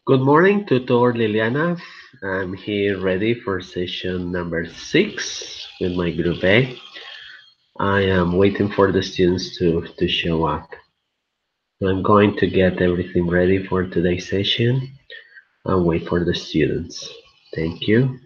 Good morning, Tutor Liliana. I'm here ready for session number 6 with my group A. I am waiting for the students to show up. I'm going to get everything ready for today's session and wait for the students. Thank you.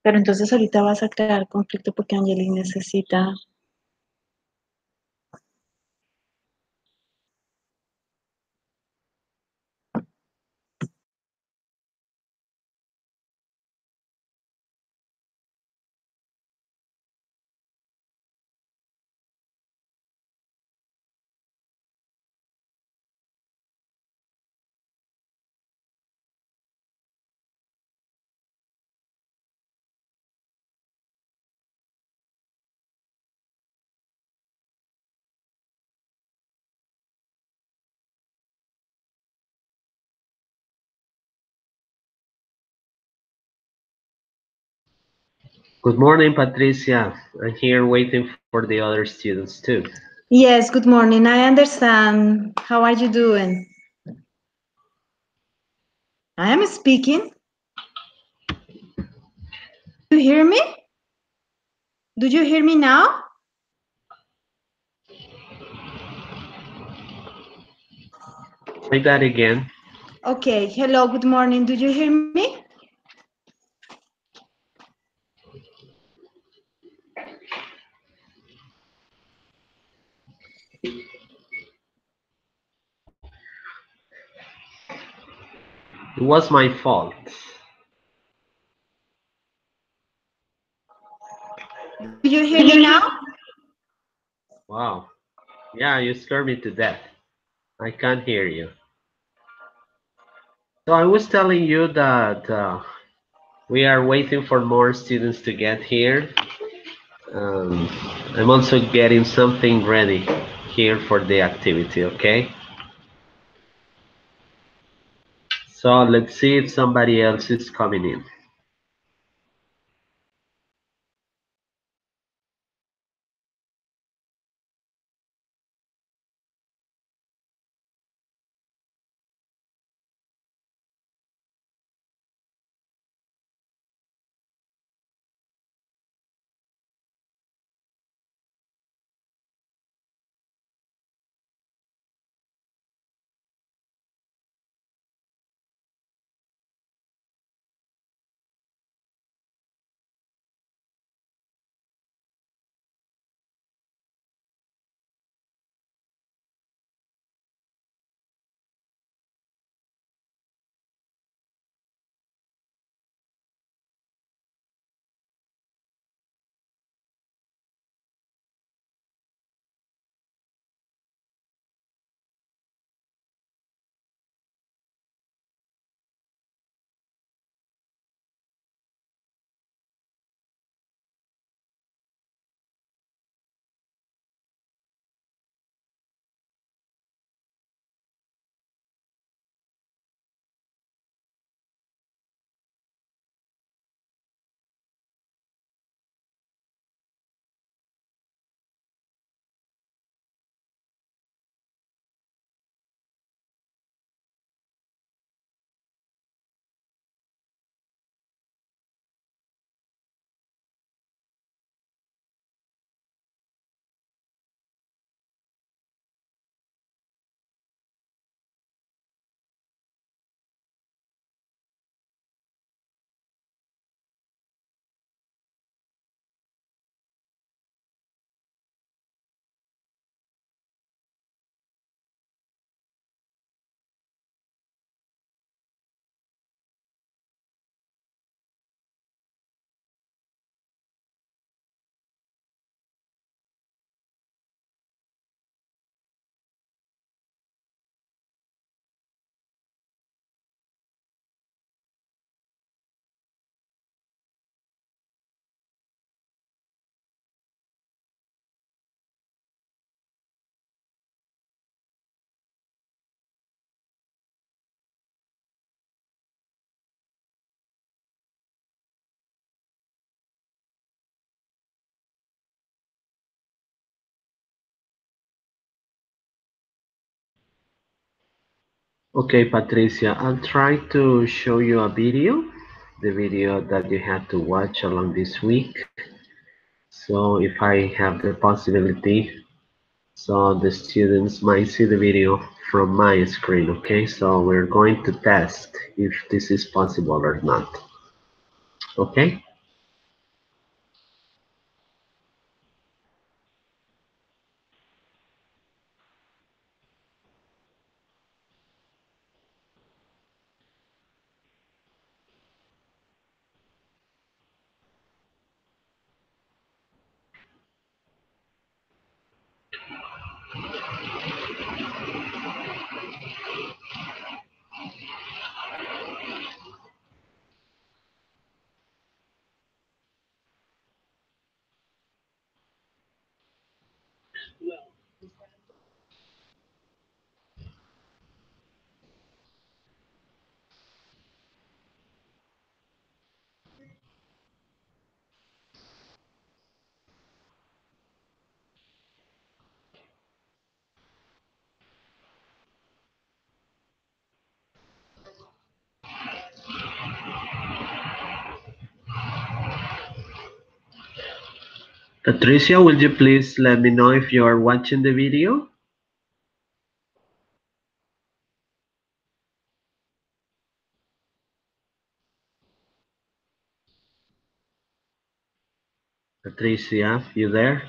Pero entonces ahorita vas a crear conflicto porque Angelina necesita... Good morning, Patricia. I'm here waiting for the other students too. Yes, good morning. I understand. How are you doing? I am speaking. Do you hear me? Do you hear me now? Say that again. Okay, hello, good morning. Do you hear me? It was my fault. Do you hear me now? Wow. Yeah, you scared me to death. I can't hear you. So I was telling you that we are waiting for more students to get here. I'm also getting something ready here for the activity, okay? So let's see if somebody else is coming in. Okay, Patricia, I'll try to show you a video, the video that you have to watch along this week. So if I have the possibility, so the students might see the video from my screen, okay? So we're going to test if this is possible or not, okay? Patricia, will you please let me know if you are watching the video? Patricia, you there?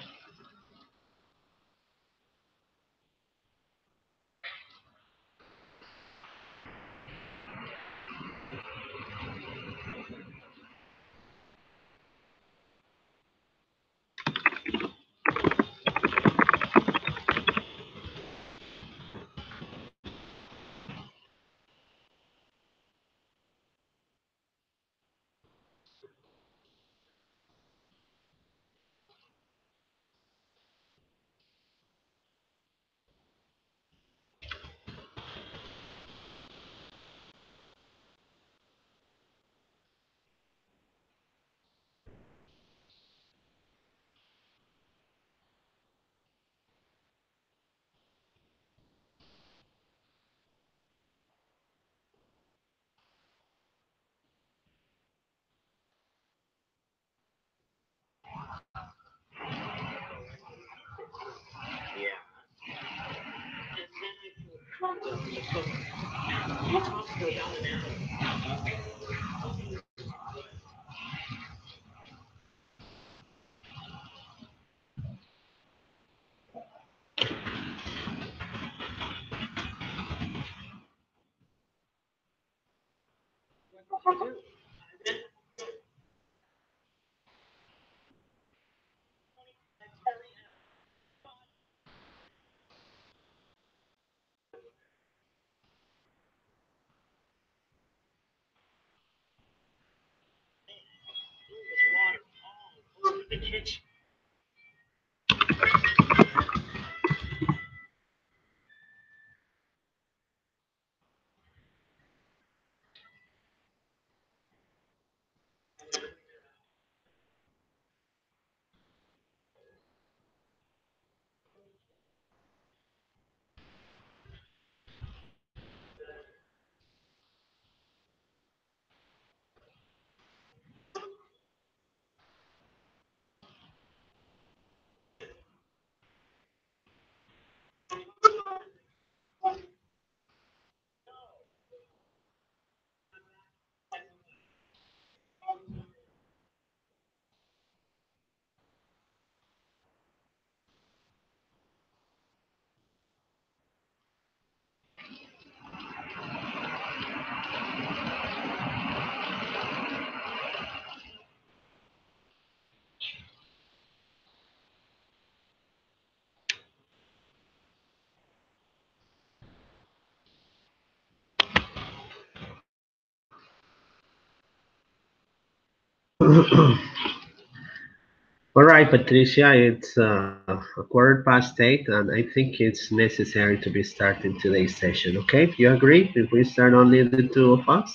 All right, Patricia, it's a 8:15, and I think it's necessary to be starting today's session, okay? You agree if we start only the two of us?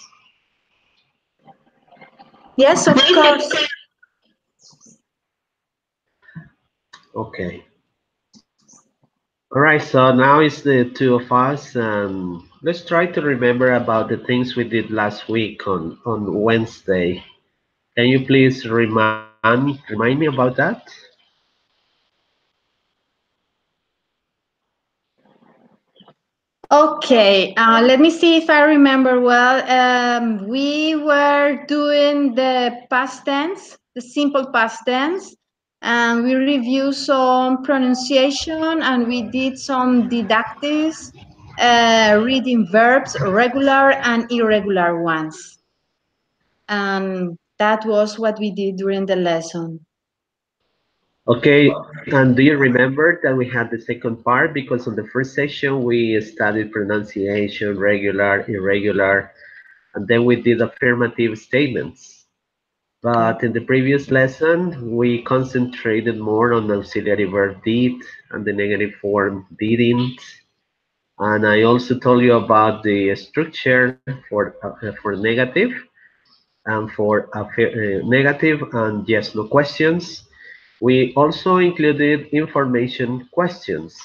Yes, of course. Okay. All right, so now it's the two of us, and let's try to remember about the things we did last week on Wednesday. Can you please remind me about that? Okay, let me see if I remember well. We were doing the past tense, the simple past tense, and we reviewed some pronunciation and we did some didactics, reading verbs, regular and irregular ones. And that was what we did during the lesson. Okay, and do you remember that we had the second part? Because on the first session we studied pronunciation, regular, irregular, and then we did affirmative statements. But in the previous lesson, we concentrated more on auxiliary verb did and the negative form didn't. And I also told you about the structure for negative and for negative and yes no questions. We also included information questions.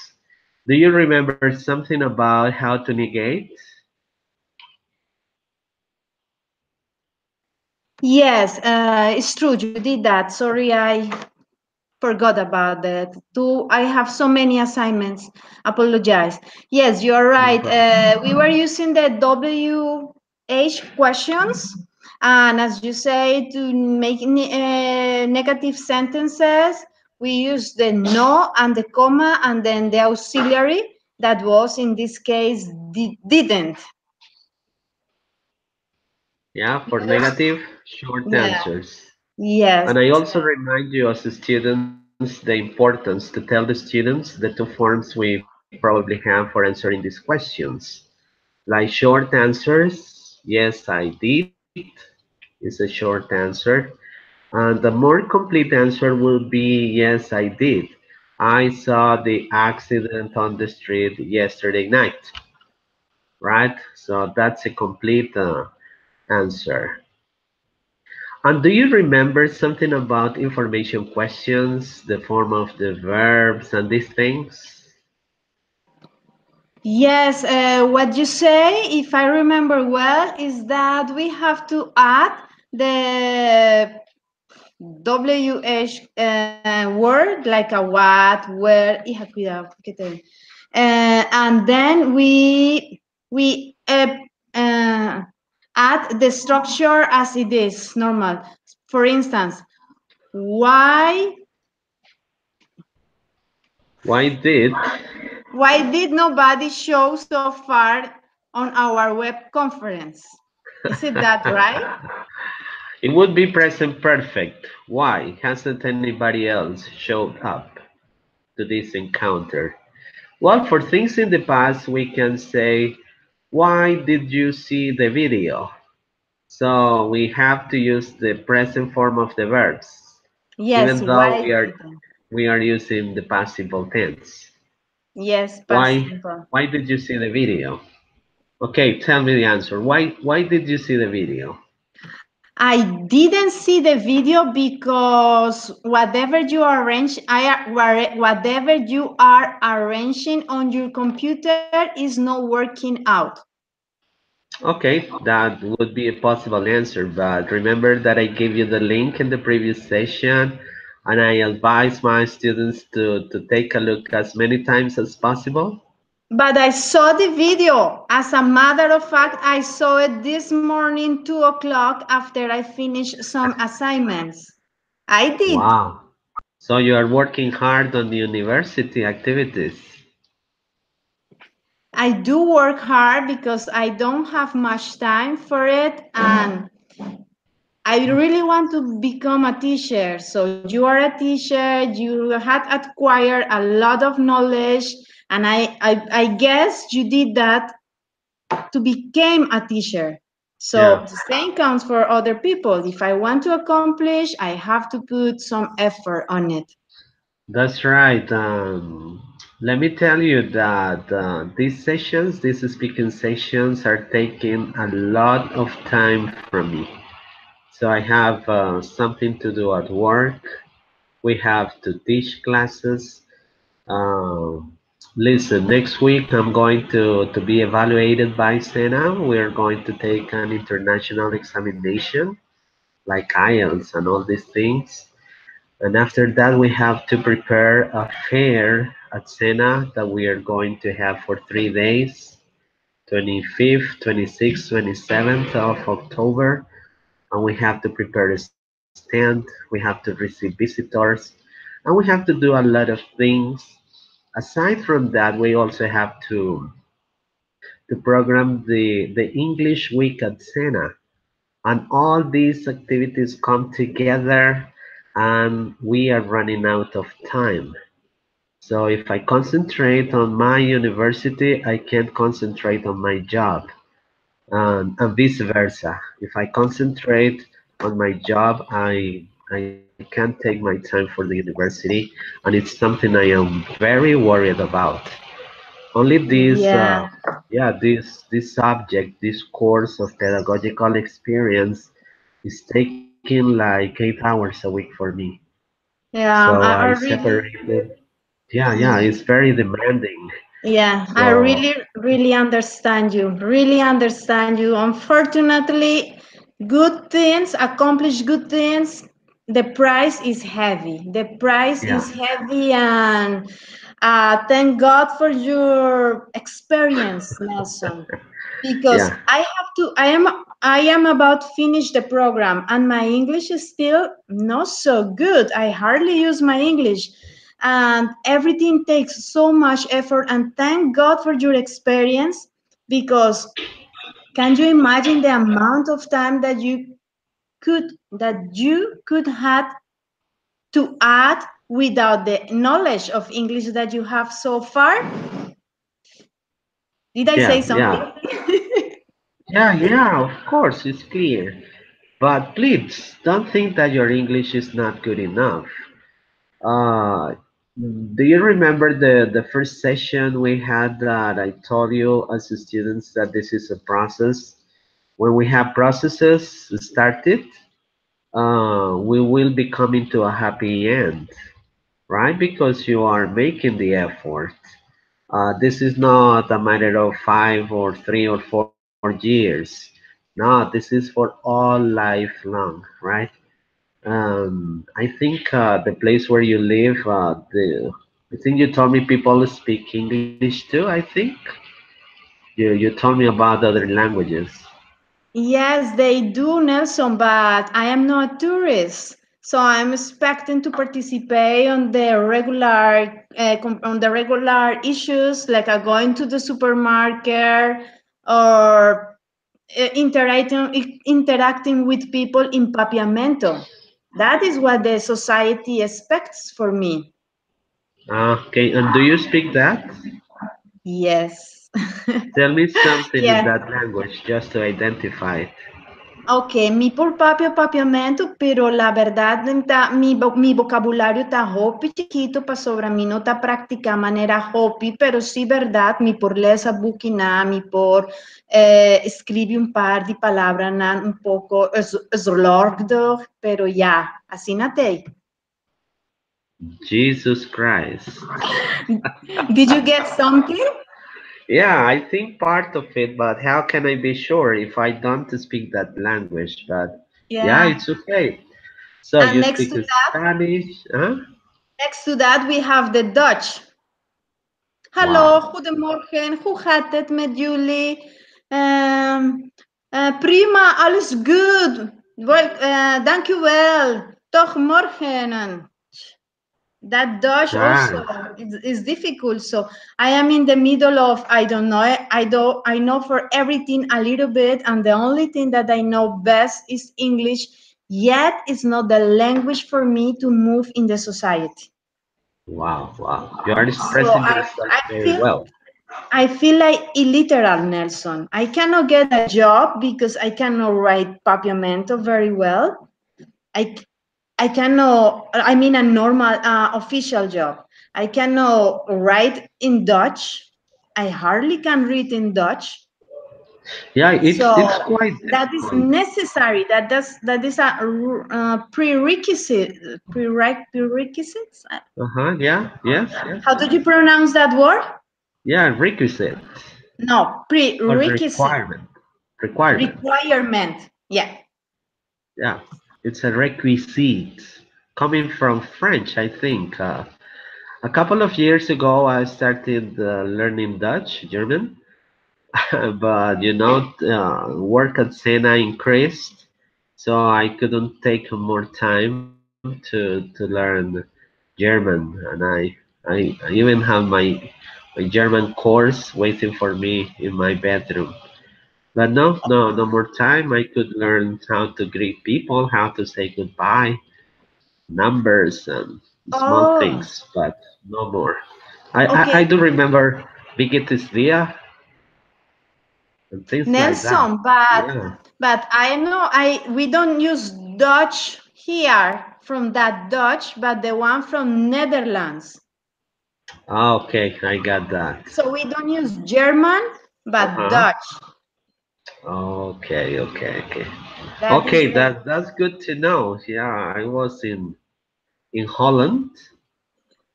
Do you remember something about how to negate? Yes, it's true. You did that. Sorry, I forgot about that. I have so many assignments. Apologize. Yes, you are No right. problem. We were using the WH questions, and as you say, to make negative sentences, we use the no and the comma, and then the auxiliary. That was in this case didn't. Yeah, for negative, short Yeah. answers. Yes. And I also remind you as students the importance to tell the students the two forms we probably have for answering these questions. Like short answers, yes, I did, is a short answer. And the more complete answer will be, yes, I did. I saw the accident on the street yesterday night, right? So that's a complete answer. And do you remember something about information questions, the form of the verbs and these things? Yes, what you say, if I remember well, is that we have to add the WH word, like a what, where, hija, cuidado, que and then we add the structure as it is normal. For instance, why Why did? why did nobody show so far on our web conference? Is it that right? It would be present perfect. Why hasn't anybody else showed up to this encounter? Well, for things in the past, we can say, why did you see the video? So we have to use the present form of the verbs, Yes, even though why didn't? we are using the past simple tense. Yes, past Why simple. why did you see the video? Okay, tell me the answer. Why did you see the video? I didn't see the video because whatever you are arranging on your computer is not working out. Okay, that would be a possible answer, but remember that I gave you the link in the previous session and I advise my students to take a look as many times as possible. But I saw the video. As a matter of fact, I saw it this morning, 2 o'clock, after I finished some assignments. I did. Wow. So you are working hard on the university activities. I do work hard because I don't have much time for it, and I really want to become a teacher. So you are a teacher, you had acquired a lot of knowledge, and I guess you did that to become a teacher. So Yeah, the same counts for other people. If I want to accomplish, I have to put some effort on it. that's right. Let me tell you that these speaking sessions are taking a lot of time from me. So I have something to do at work. We have to teach classes. Um, Listen, next week I'm going to be evaluated by Sena. We're going to take an international examination like IELTS and all these things. And after that, we have to prepare a fair at Sena that we are going to have for 3 days, 25th, 26th, 27th of October. And we have to prepare a stand, we have to receive visitors, and we have to do a lot of things. Aside from that, we also have to program the English week at Sena. And all these activities come together and we are running out of time. So if I concentrate on my university, I can't concentrate on my job, and vice versa. If I concentrate on my job, I can't take my time for the university, and it's something I am very worried about. Only Yeah, this subject, this course of pedagogical experience is taking like 8 hours a week for me. yeah. So I I really, separated. Yeah, it's very demanding. yeah, I So really understand you. Really understand you. Unfortunately, good things, accomplish good things, the price is heavy. The price yeah, is heavy, and thank God for your experience, Nelson. Because yeah, I am about to finish the program, and my English is still not so good. I hardly use my English, and everything takes so much effort. And thank God for your experience, because can you imagine the amount of time that you could have to add without the knowledge of English that you have so far? Did I say something? yeah. Yeah, of course, it's clear. But please, don't think that your English is not good enough. Uh, do you remember the first session we had that I told you as students that this is a process? When we have processes started, we will be coming to a happy end, right? Because you are making the effort. This is not a matter of 5 or 3 or 4 years. No, this is for all life long, right? I think the place where you live, I think you told me people speak English too. I think you told me about other languages. Yes, they do, Nelson, but I am not a tourist. So I'm expecting to participate on the regular issues, like going to the supermarket or interacting with people in Papiamento. That is what the society expects for me. Okay, and do you speak that? Yes. Tell me something in Yeah. that language just to identify it. Ok, mi proprio papiamento, pero la verdad mi vocabulario está hopi chiquito para sobre mí no está práctica manera hopi, pero sí verdad mi por lesa bukina, mi por escribir un par de palabras un poco slorgdo, pero ya, así natei. Jesus Christ. Did you get something? Yeah, I think part of it, but how can I be sure if I don't speak that language? But yeah, Yeah. it's okay. So And you speak Spanish, huh? next to that we have the Dutch. Hallo, Wow. goedemorgen. Hoe gaat het met jullie? Prima, alles good. Well, dankjewel. Toch morgen. That Dutch also Nice. is difficult. So I am in the middle of, I don't know. I know for everything a little bit, and the only thing that I know best is English. Yet it's not the language for me to move in the society. Wow, wow. You are So expressing I yourself I very feel well. I feel like illiterate, Nelson. I cannot get a job because I cannot write papiamento very well. I, I cannot, I mean a normal official job. I cannot write in Dutch. I hardly can read in Dutch. Yeah, it's So quite that is difficult. necessary. That is a prerequisite. Prerequisites. Uh-huh, yeah, yes, yes. How do you pronounce that word? Yeah, requisite No, or prerequisite. requirement. Requirement. Requirement. Yeah. Yeah, it's a requisite coming from French, I think. A couple of years ago, I started learning Dutch, German, but work at Sena increased, so I couldn't take more time to learn German, and I even have my German course waiting for me in my bedroom. But no more time. I could learn how to greet people, how to say goodbye, numbers and small Oh, things, but no more. I okay. do remember Bigetes Dia and things like that. Nelson, but Yeah. I know I we don't use Dutch here from that Dutch, but the one from Netherlands. Ah, okay, I got that. So we don't use German, but Uh-huh. Dutch. Okay. That is Okay, the that's good to know. Yeah, I was in Holland.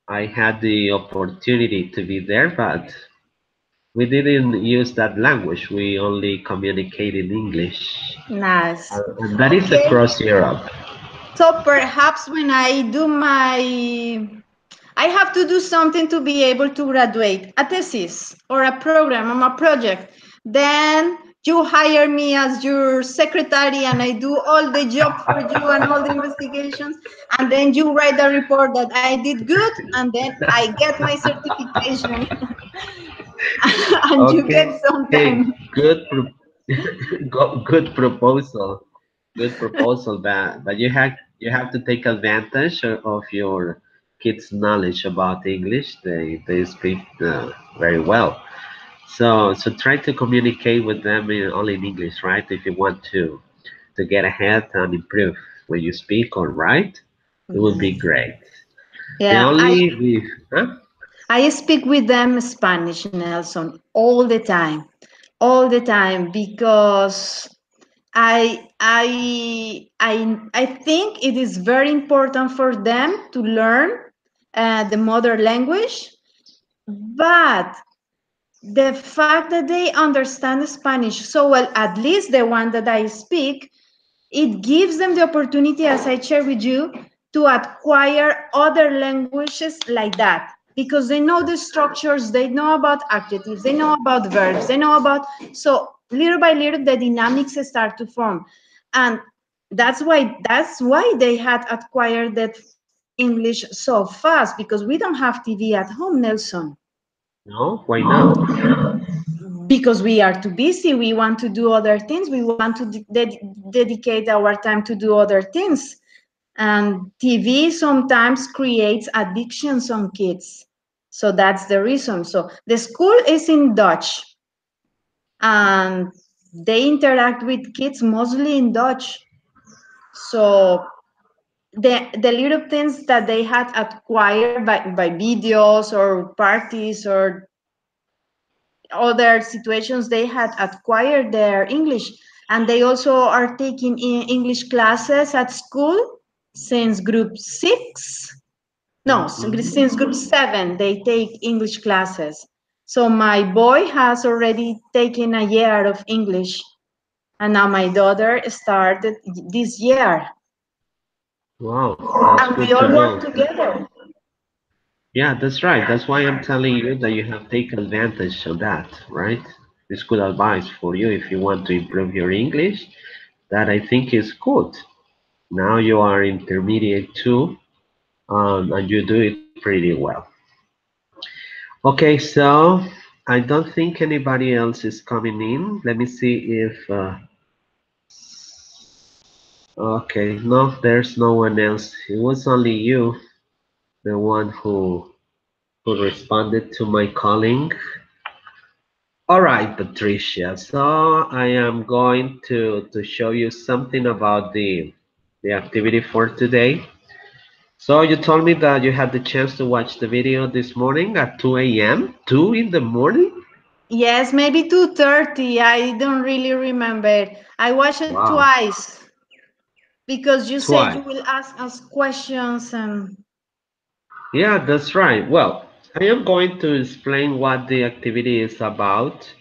I had the opportunity to be there, but we didn't use that language. We only communicate in English. nice. And that is Okay. across Europe. So perhaps when I do I have to do something to be able to graduate, a thesis or a program or a project. Then you hire me as your secretary and I do all the job for you and all the investigations. And then you write a report that I did good. And then I get my certification and you Okay, get some time. good, good proposal, good proposal. But you have to take advantage of your kids' knowledge about English. They speak very well. So try to communicate with them only in English, right? If you want to get ahead and improve when you speak or write, it would be great. The Yeah, only with huh? I speak with them Spanish, Nelson, all the time, because I think it is very important for them to learn the mother language, but the fact that they understand Spanish so well, at least the one that I speak, it gives them the opportunity, as I share with you, to acquire other languages like that because they know the structures, they know about adjectives, they know about verbs, they know about, so little by little the dynamics start to form. And that's why they had acquired that English so fast, because we don't have TV at home, Nelson, No, why not? because we are too busy. We want to do other things. We want to dedicate our time to do other things. And TV sometimes creates addictions on kids. So that's the reason. So the school is in Dutch and they interact with kids mostly in Dutch. So the little things that they had acquired by videos or parties or other situations, they had acquired their English, and they also are taking English classes at school since group 6. No, Hmm. since group 7 they take English classes. So my boy has already taken a year of English, and now my daughter started this year, Wow, that's and we good to all work know. together. Yeah, that's right. That's why I'm telling you that you have taken advantage of that, right? It's good advice for you if you want to improve your English. That I think is good. Now you are intermediate too, and you do it pretty well. Okay, so I don't think anybody else is coming in. Let me see if. Okay, no, there's no one else. It was only you, the one who responded to my calling. All right, Patricia. So I am going to show you something about the activity for today. So you told me that you had the chance to watch the video this morning at 2 a.m. 2 in the morning? Yes, maybe 2:30. I don't really remember. I watched it Wow, twice because you said twice. you will ask us questions and Yeah, that's right. Well, I am going to explain what the activity is about.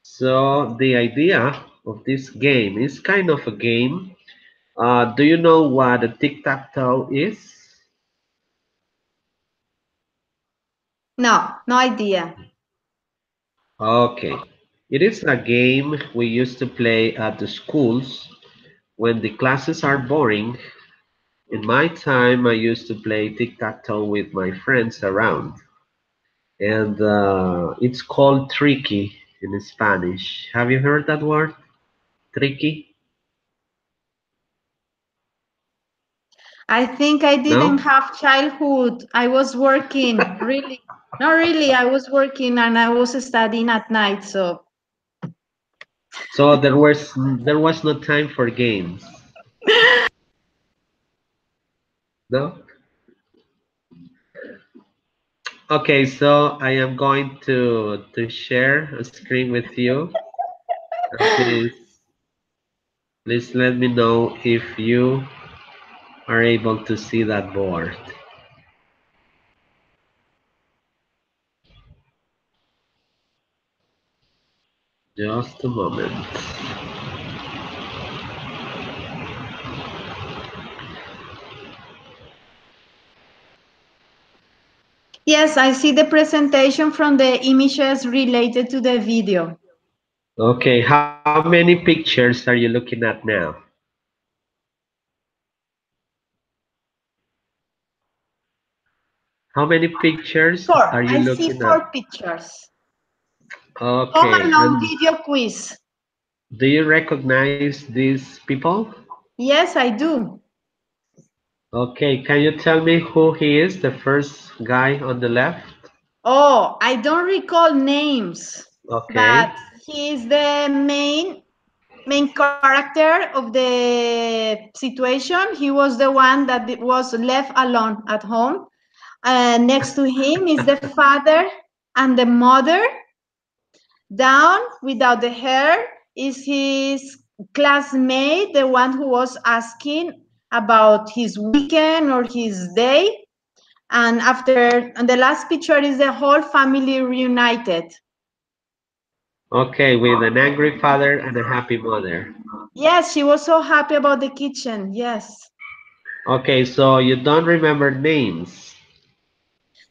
So the idea of this game is kind of a game. Do you know what a tic-tac-toe is? No, no idea. Okay. It is a game we used to play at the schools when the classes are boring. In my time, I used to play tic-tac-toe with my friends around. And it's called tricky in Spanish. Have you heard that word? Tricky? I think I didn't No? have childhood. I was working, really. Not really. I was working and I was studying at night. So, So there was no time for games. No? Okay, so I am going to share a screen with you. And please let me know if you are able to see that board. Just a moment. yes, I see the presentation from the images related to the video. Okay, how many pictures are you looking at now? How many pictures are Four. you I see looking at? four pictures. Home Okay, Alone and video quiz. do you recognize these people? Yes, I do. Okay, can you tell me who he is, the first guy on the left? Oh, I don't recall names, but Okay, he is the main character of the situation. He was the one that was left alone at home. Next to him is the father and the mother. Down without the hair is his classmate, the one who was asking about his weekend or his day. And the last picture is the whole family reunited. okay, with an angry father and a happy mother. Yes, she was so happy about the kitchen. Yes. Okay, so you don't remember names.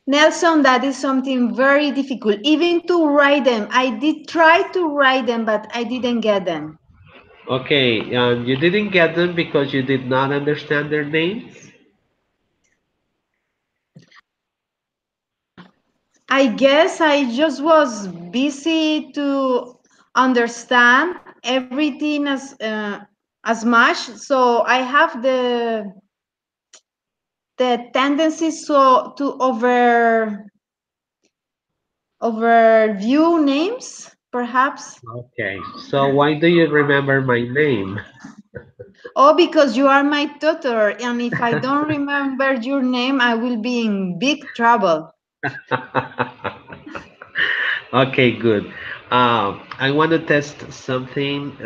Nelson, that is something very difficult. Even to write them, I did try to write them, but I didn't get them. Okay, you didn't get them because you did not understand their names? I guess I just was busy to understand everything as much. So I have the tendency to overview names, perhaps. Okay, so why do you remember my name? Oh, because you are my tutor, and if I don't remember your name, I will be in big trouble. Okay, good. I want to test something.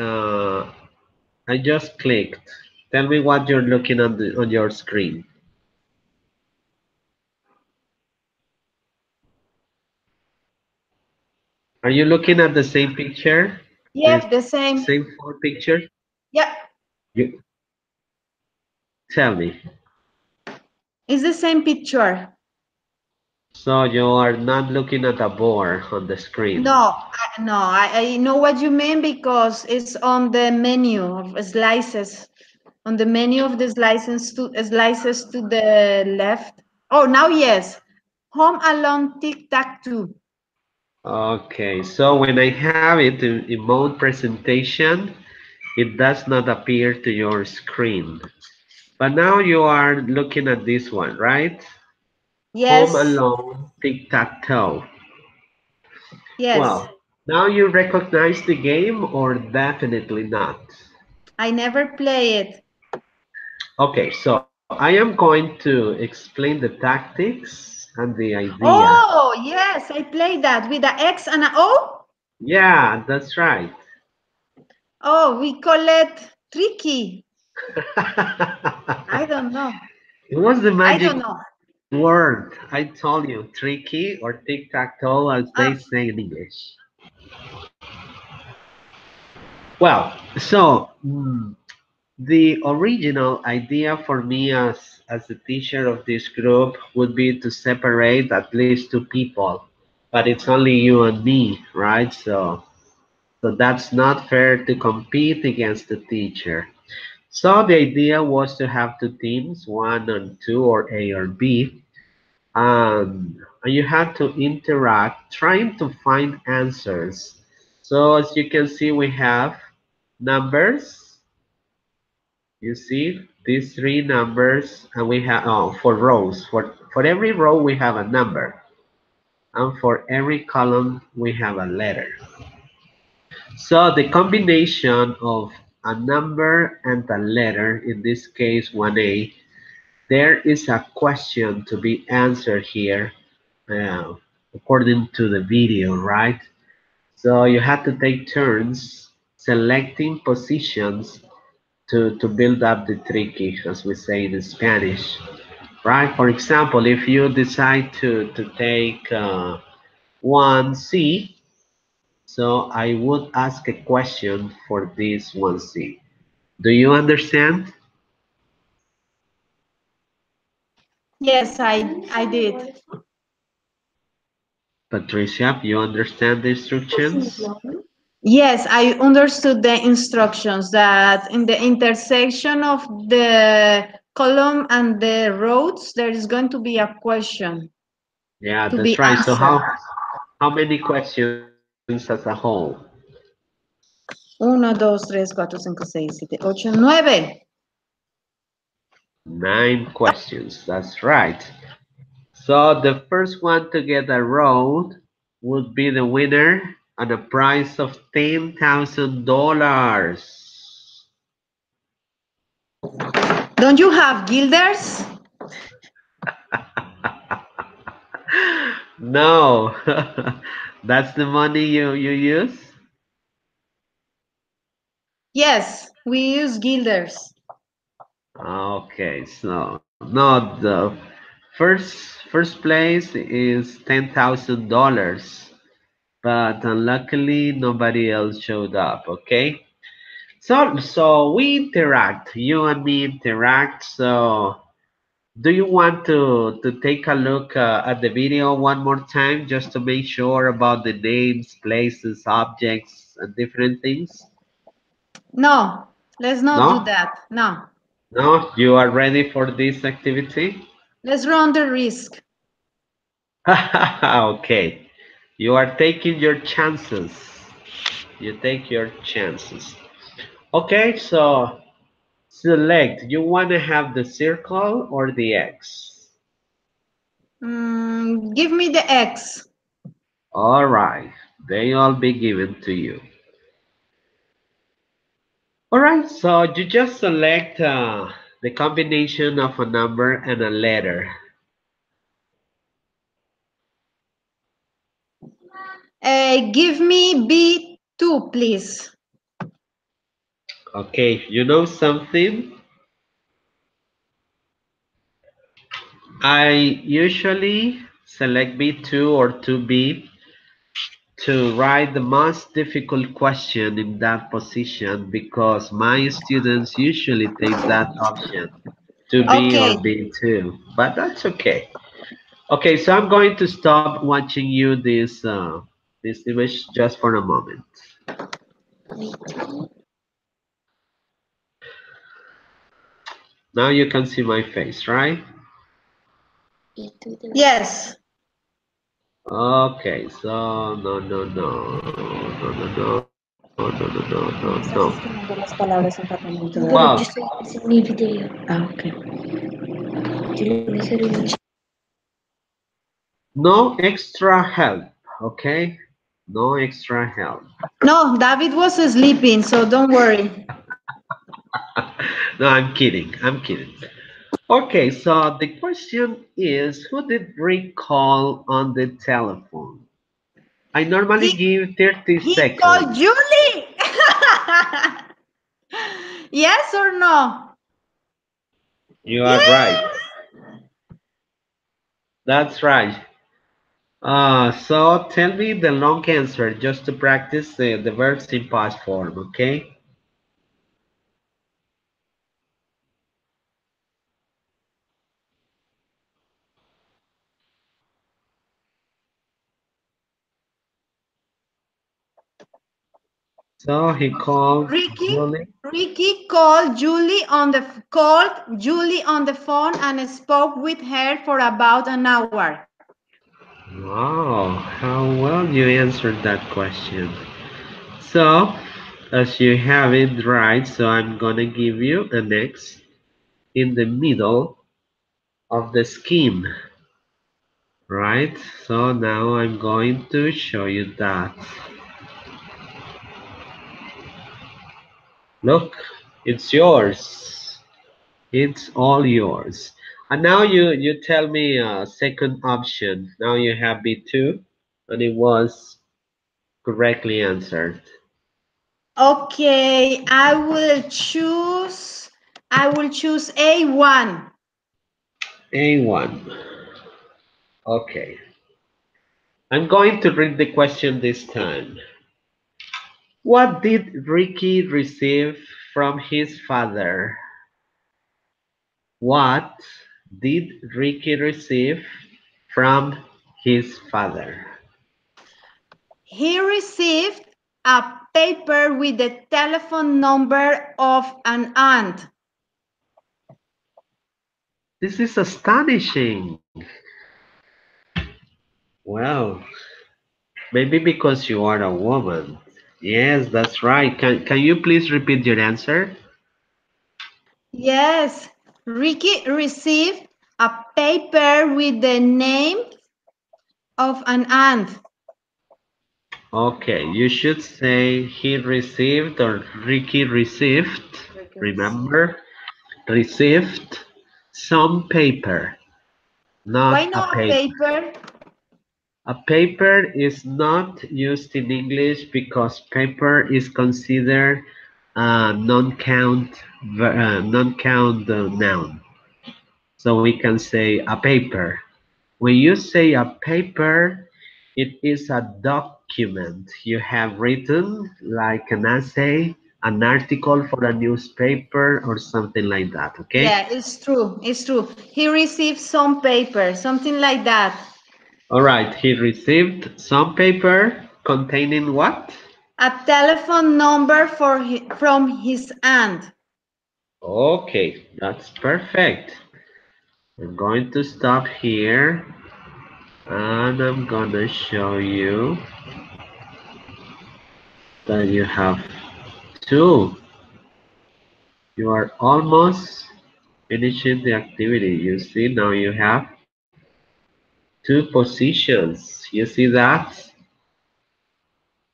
I just clicked. Tell me what you're looking on your screen. Are you looking at the same picture? The Yep, the same same. four pictures? Yep, You tell me. it's the same picture. So you are not looking at a board on the screen. No, I know what you mean because it's on the menu of slices, on the menu of the slices to the left. Oh, now yes. Home Alone Tic Tac Toe. Okay, so when I have it in mode presentation, it does not appear to your screen. But now you are looking at this one, right? Home Yes, Alone, tic-tac-toe. yes. Well, now you recognize the game or definitely not? I never play it. Okay, so I am going to explain the tactics and the idea. Oh, yes, I played that with a X and a O. Yeah, that's right. Oh, we call it tricky. It I don't know. was the I magic don't know. word. I told you, tricky or tic-tac-toe as they Ah, say in English. Well, so the original idea for me as the teacher of this group would be to separate at least two people, but it's only you and me, right? So that's not fair to compete against the teacher. So the idea was to have two teams, one and two, or A or B, and you had to interact trying to find answers. So as you can see, we have numbers. You see these three numbers, and we have for rows. For every row, we have a number, and for every column, we have a letter. So the combination of a number and a letter, in this case 1A, there is a question to be answered here uh, according to the video, right? So you have to take turns selecting positions to build up the tricky, as we say in Spanish, right? For example, if you decide to take 1C, so I would ask a question for this 1C. Do you understand? yes, I did. Patricia, you understand the instructions? Yes, I understood the instructions that in the intersection of the column and the rows, there is going to be a question Yeah, to be that's right. So answered. how many questions as a whole? Uno, dos, tres, cuatro, cinco, seis, siete, ocho, nueve. 9 questions. That's right. So the first one to get a row would be the winner and a prize of $10,000. Don't you have guilders? No, that's the money you use? Yes, we use guilders. Okay, so no, the first place is $10,000, but unluckily nobody else showed up. Okay, so we interact, you and me interact. So do you want to take a look at the video one more time just to make sure about the names, places, objects, and different things? No, let's not do No? that. No, No? You are ready for this activity? let's run the risk. Okay. You are taking your chances. You take your chances. Okay, so select. You want to have the circle or the X? Give me the X. All right. They all be given to you. All right, so you just select the combination of a number and a letter. Give me B2, please. Okay, you know something? I usually select B2 or 2B to write the most difficult question in that position because my students usually take that option, 2B or Okay. B2, but that's okay. Okay, so I'm going to stop watching you this image just for a moment. Now you can see my face, right? Yes. Okay, so no. Las palabras en papelito. Pero yo Well, estoy en mi video. Ah, ok. Yo le voy a hacer un no extra help, okay? No extra help. No, David was sleeping, so don't worry. No, I'm kidding. I'm kidding. Okay, so the question is, who did Rick call on the telephone? I normally He give 30 he called seconds. Julie. Yes or no? You are right. Yes. That's right. So tell me the long answer just to practice the verbs in past form, okay? So he called Ricky, Julie. Ricky called Julie on the phone and spoke with her for about an hour. Wow, how well you answered that question. So, as you have it right, so I'm gonna give you an X in the middle of the scheme, right? So now I'm going to show you that. Look, it's yours. It's all yours. And now you tell me a second option. Now you have B2, and it was correctly answered. Okay, I will choose A1. A1. Okay. I'm going to read the question this time. What did Ricky receive from his father? What did Ricky receive from his father? He received a paper with the telephone number of an aunt. This is astonishing. Well, maybe because you are a woman. Yes, that's right. Can you please repeat your answer? Yes, Ricky received a paper with the name of an aunt. Okay, you should say he received or Ricky received. Ricky received. Remember? Received some paper, Why not a not a paper. paper? A paper is not used in English because paper is considered a non-count noun. So we can say a paper. When you say a paper, it is a document you have written, like an essay, an article for a newspaper, or something like that. Okay. Yeah, it's true. It's true. He received some paper, something like that. All right. He received some paper containing what? A telephone number from his aunt. Okay, that's perfect. I'm going to stop here and I'm gonna show you that you have two. You are almost finishing the activity. You see now you have two positions. You see that?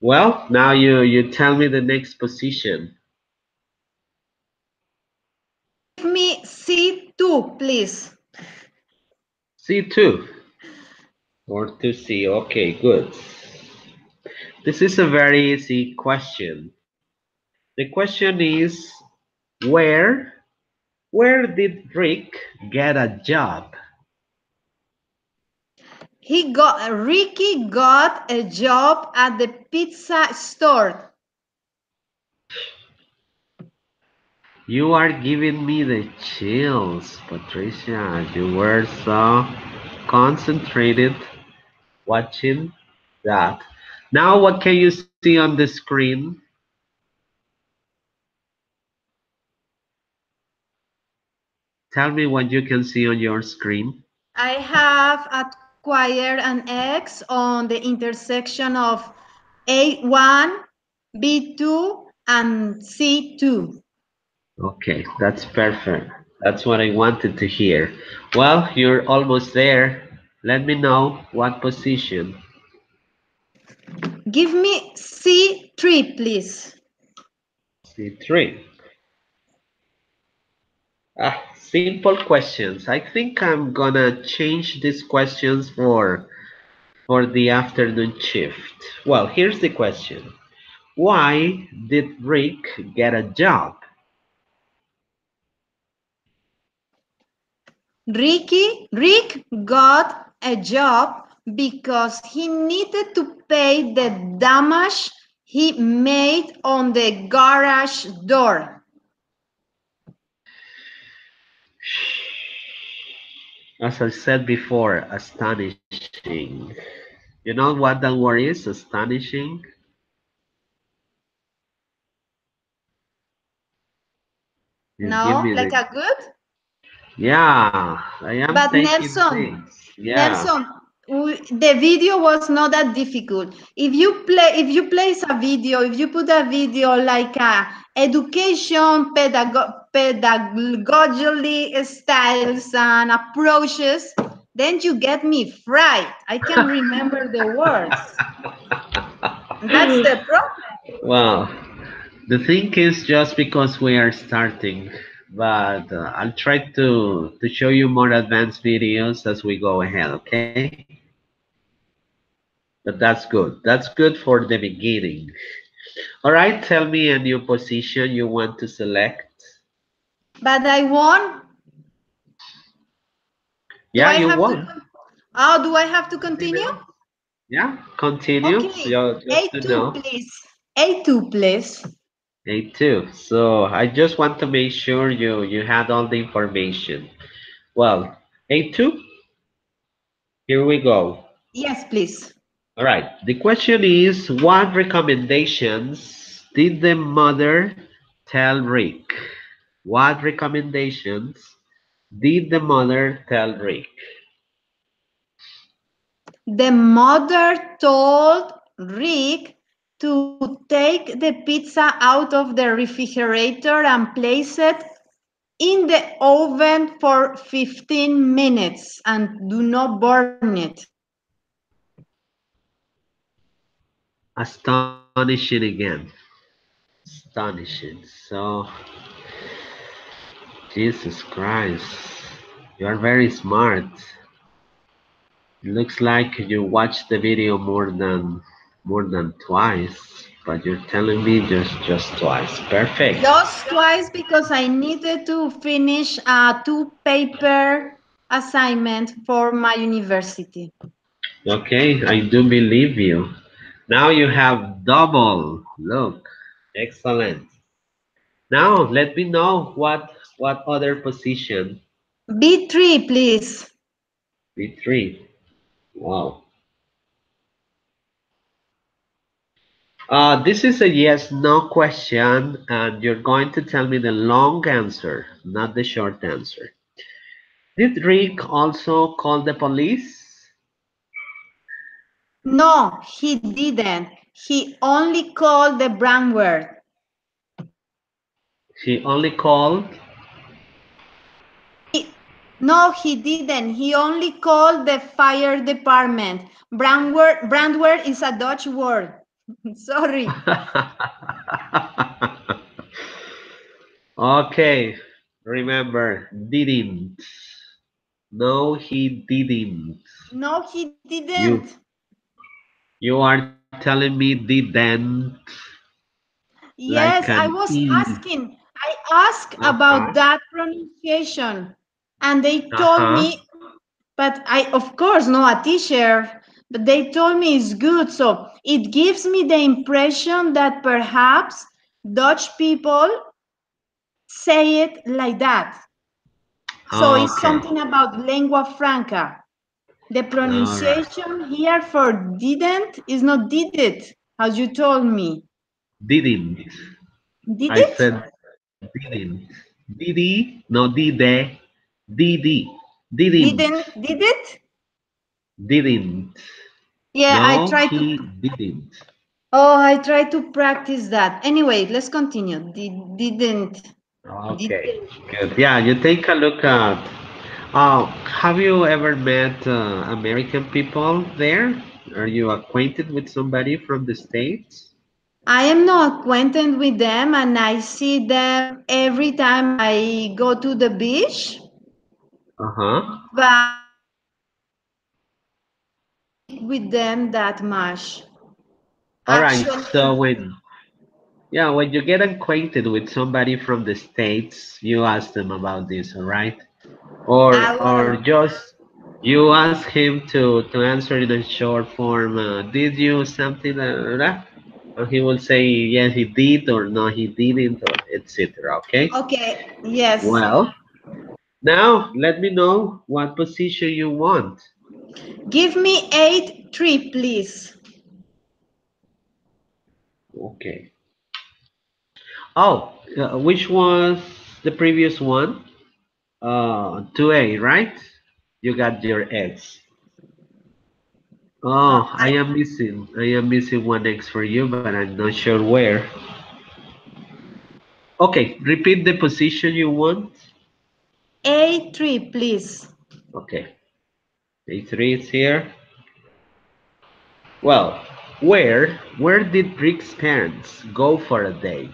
Well, now you tell me the next position. Give me C2, please. C2 or 2C. Okay, good. This is a very easy question. The question is where where did Rick get a job? Ricky got a job at the pizza store. You are giving me the chills, Patricia. You were so concentrated watching that. Now, what can you see on the screen? Tell me what you can see on your screen. I have acquired an X on the intersection of A1, B2, and C2. Okay, that's perfect. That's what I wanted to hear. Well, you're almost there. Let me know what position. Give me C3, please. C3. Simple questions. I think I'm gonna change these questions for the afternoon shift. Well, here's the question. Why did Rick get a job? Rick got a job because he needed to pay the damage he made on the garage door. As I said before, astonishing. You know what that word is? Astonishing. You give No, me like the. a good? Yeah, I am But taking Nelson, things. Yeah. Nelson, the video was not that difficult. If you place a video, if you put a video like a education, pedagogically styles and approaches, then you get me fried. I can remember the words. That's the problem. Well, the thing is just because we are starting, but I'll try to show you more advanced videos as we go ahead, okay? But that's good. That's good for the beginning. All right, tell me a new position you want to select. But I won. Do Yeah, I you have to? won. Oh, do I have to continue? Yeah, continue. Okay, Just to A2, know. please. A2, please. A2. So I just want to make sure you had all the information. Well, A2, here we go. Yes, please. All right. The question is, what recommendations did the mother tell Rick? What recommendations did the mother tell Rick? The mother told Rick to take the pizza out of the refrigerator and place it in the oven for 15 minutes and do not burn it. Astonishing again. Astonishing. So, Jesus Christ, you are very smart. It looks like you watched the video more than twice, but you're telling me just twice. Perfect. Just twice because I needed to finish a two-paper assignment for my university. Okay, I do believe you. Now you have double. Look, excellent. Now let me know what other position. B3, please. B3. Wow. This is a yes no question, and you're going to tell me the long answer, not the short answer. Did Rick also call the police? No, he didn't. He only called the Brandware. She only called. No, he didn't. He only called the fire department. Brandware is a Dutch word. Sorry. Okay, remember, didn't. No, he didn't. No, he You didn't. you are telling me didn't like Yes, an I was E. asking. I asked Uh-huh. about that pronunciation, and they told Uh-huh. me, but I, of course, know a teacher, but they told me it's good. So it gives me the impression that perhaps Dutch people say it like that. So it's Okay. something about lingua franca. The All right. pronunciation here for didn't is not did it, as you told me. Didn't. Did I it? said didn't. Didi? No, dide. Didi. Didn't. Did it? Didn't. Yeah, I No, tried to. he didn't. Oh, I tried to practice that. Anyway, let's continue. Okay, Didn't. good. Yeah, you take a look at. Have you ever met American people there? Are you acquainted with somebody from the States? I am not acquainted with them, and I see them every time I go to the beach. Uh-huh. But with them that much. All right. So Actually, when you get acquainted with somebody from the States, you ask them about this, all right? I Or will. just You ask him to answer in a short form. Did you something like that? And he will say yes, he did, or no, he didn't, or etc. Okay. Okay, yes. Well, now let me know what position you want. Give me 8-3, please. Okay. Oh, which was the previous one? 2A, right? You got your X. Oh, I I am missing one X for you, but I'm not sure where. Okay, repeat the position you want. 8-3, please. Okay, A3 is here. Well, where did Rick's parents go for a date?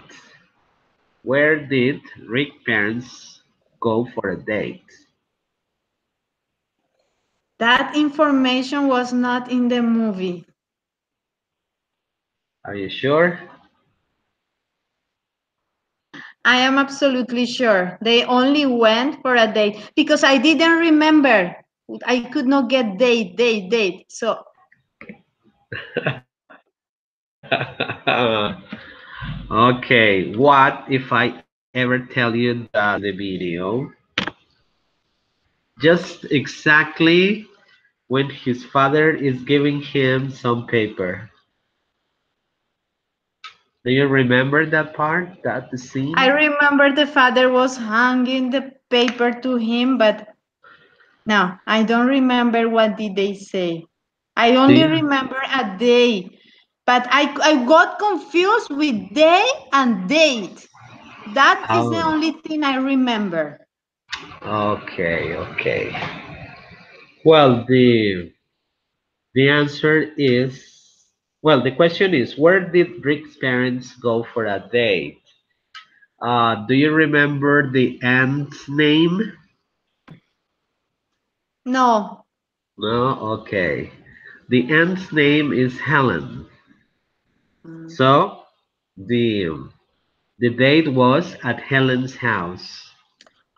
Where did Rick's parents go for a date? That information was not in the movie. Are you sure? I am absolutely sure. They only went for a date because I didn't remember. I could not get date. So Okay, what if I ever tell you that in the video, just exactly when his father is giving him some paper? Do you remember that part, that I scene? remember the father was hanging the paper to him, but no, I don't remember what did they say. I Do only you? remember a day, but I got confused with day and date. That is the Oh, only thing I remember. okay, okay. Well, the answer is, well, the question is, where did Rick's parents go for a date? Do you remember the aunt's name? No. No? Okay. The aunt's name is Helen. Mm. So, the the date was at Helen's house.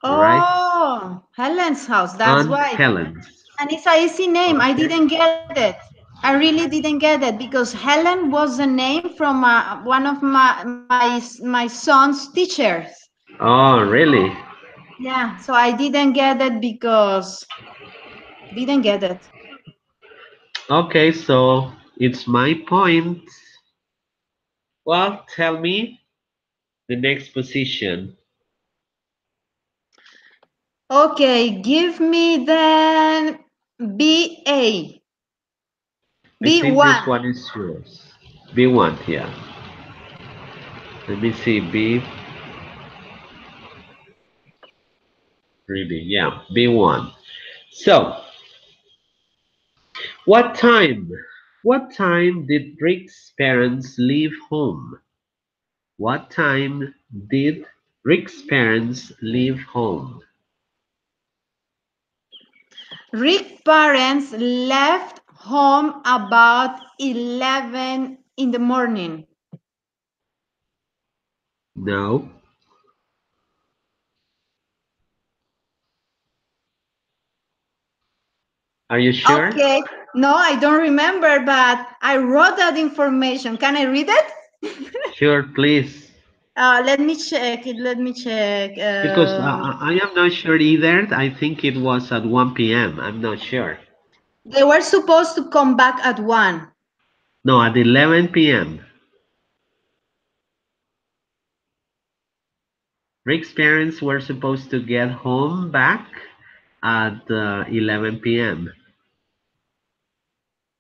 All right? Oh, Helen's house. That's Aunt why. Helen's. And it's an easy name. I Okay. didn't get it. I really didn't get it because Helen was the name from one of my son's teachers. Oh, really? Yeah, so I didn't get it because didn't get it. Okay, so it's my point. Well, tell me the next position. Okay, give me then BA. I think this B1. one is yours. B1, yeah. Let me see. B, 3B, yeah. B1. So, what time? What time did Rick's parents leave home? What time did Rick's parents leave home? Rick parents left home about 11 in the morning. No. Are you sure? Okay. No, I don't remember, but I wrote that information. Can I read it? Sure, please. Let me check it. Let me check. Because I am not sure either. I think it was at 1 p.m. I'm not sure. They were supposed to come back at 1. No, at 11 p.m. Rick's parents were supposed to get home back at 11 p.m.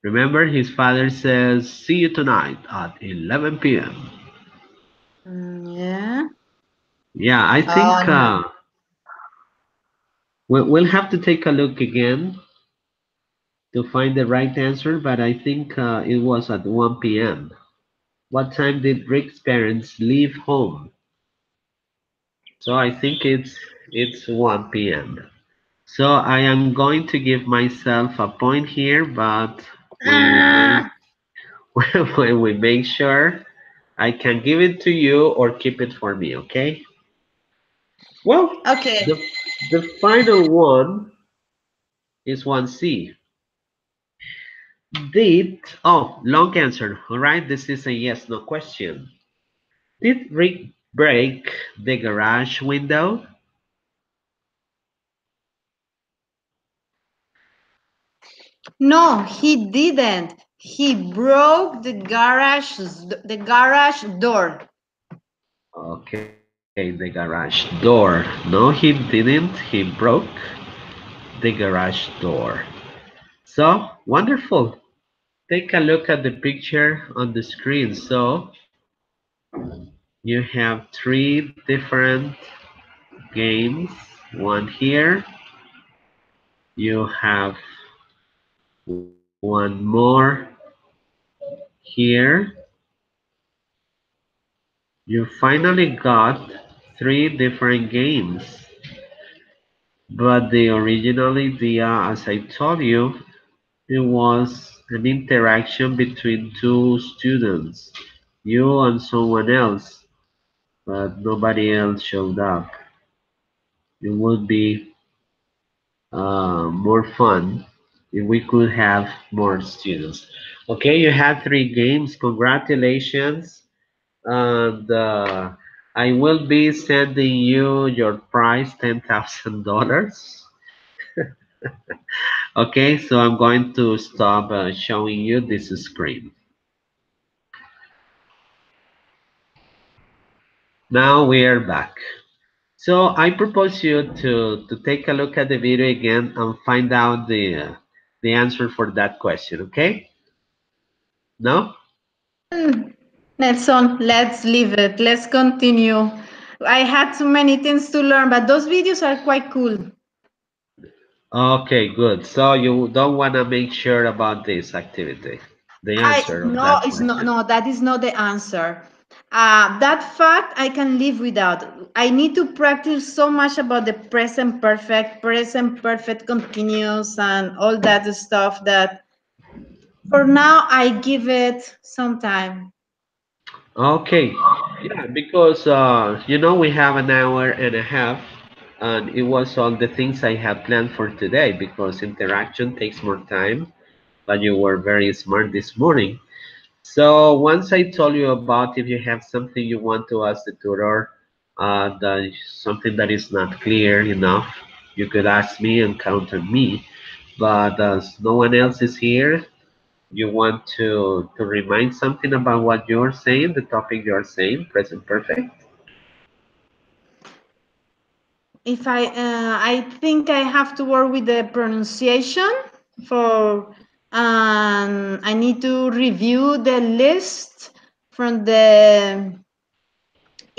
Remember, his father says, "See you tonight at 11 p.m." Yeah. Yeah, I Oh, think no. we'll have to take a look again to find the right answer, but I think it was at 1 p.m. What time did Rick's parents leave home? So I think it's 1 p.m. So I am going to give myself a point here, but when we make Ah, when we make sure I can give it to you or keep it for me, okay? Well, okay. the the final one Is 1C. Did, oh, long answer, all right? This is a yes, no question. Did Rick break the garage window? No, he didn't. He broke the garage door. Okay, the garage door. No, he didn't. He broke the garage door. So, wonderful. Take a look at the picture on the screen. So, you have three different games. One here. You have one more here. You finally got three different games. But the original idea, as I told you, it was an interaction between two students, you and someone else, but nobody else showed up. It would be more fun if we could have more students. Okay, you had three games. Congratulations. And I will be sending you your prize, $10,000. Okay, so I'm going to stop showing you this screen. Now we are back. So I propose you to take a look at the video again and find out the answer for that question, okay? No? Nelson, let's leave it. Let's continue. I had too many things to learn, but those videos are quite cool. Okay, good. So you don't want to make sure about this activity, the answer of No, that it's not. question. No, that is not the answer. That fact I can live without. I need to practice so much about the present perfect continuous, and all that stuff that for now I give it some time. Okay, yeah, because we have an hour and a half, and it was all the things I had planned for today because interaction takes more time, but you were very smart this morning. So once I told you about if you have something you want to ask the tutor, something that is not clear enough, you could ask me and count on me. But as no one else is here, you want to remind something about what you're saying, the topic you're saying, present perfect? If I think I have to work with the pronunciation for, I need to review the list from the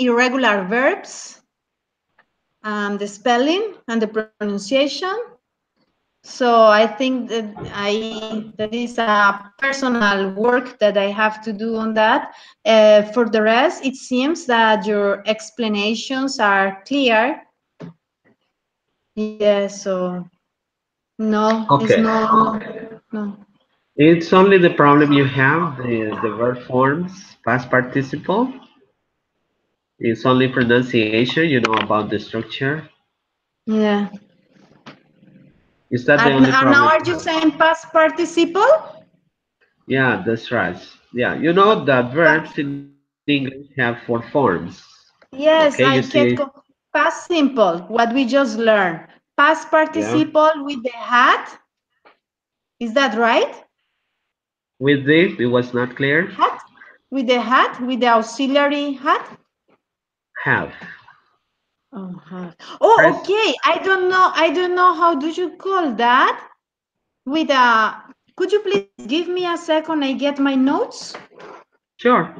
irregular verbs, the spelling and the pronunciation. So I think that is a personal work that I have to do on that. For the rest, it seems that your explanations are clear. Yes, so no, it's Okay. no. It's only the problem you have, the verb forms, past participle. It's only pronunciation, you know about the structure. Yeah. Is that the And, only and now problem are you you have? saying past participle? Yeah, that's right. Yeah, you know that But verbs in English have four forms. Okay, you yes, see, I get past simple, what we just learned. Past yeah, participle with the hat. Is that right? with the, it was not clear. Hat? With the hat? With the auxiliary hat? Have. Oh, hat. Oh, Press, okay. I don't know how do you call that? With a, could you please give me a second? I get my notes. sure,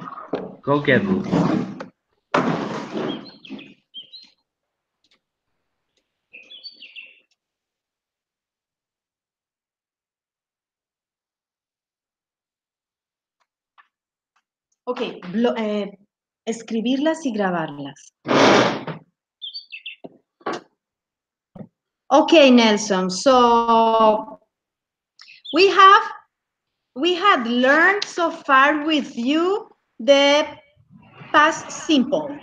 go get them. Ok, escribirlas y grabarlas. Okay, Nelson. So we have we had learned so far with you the past simple.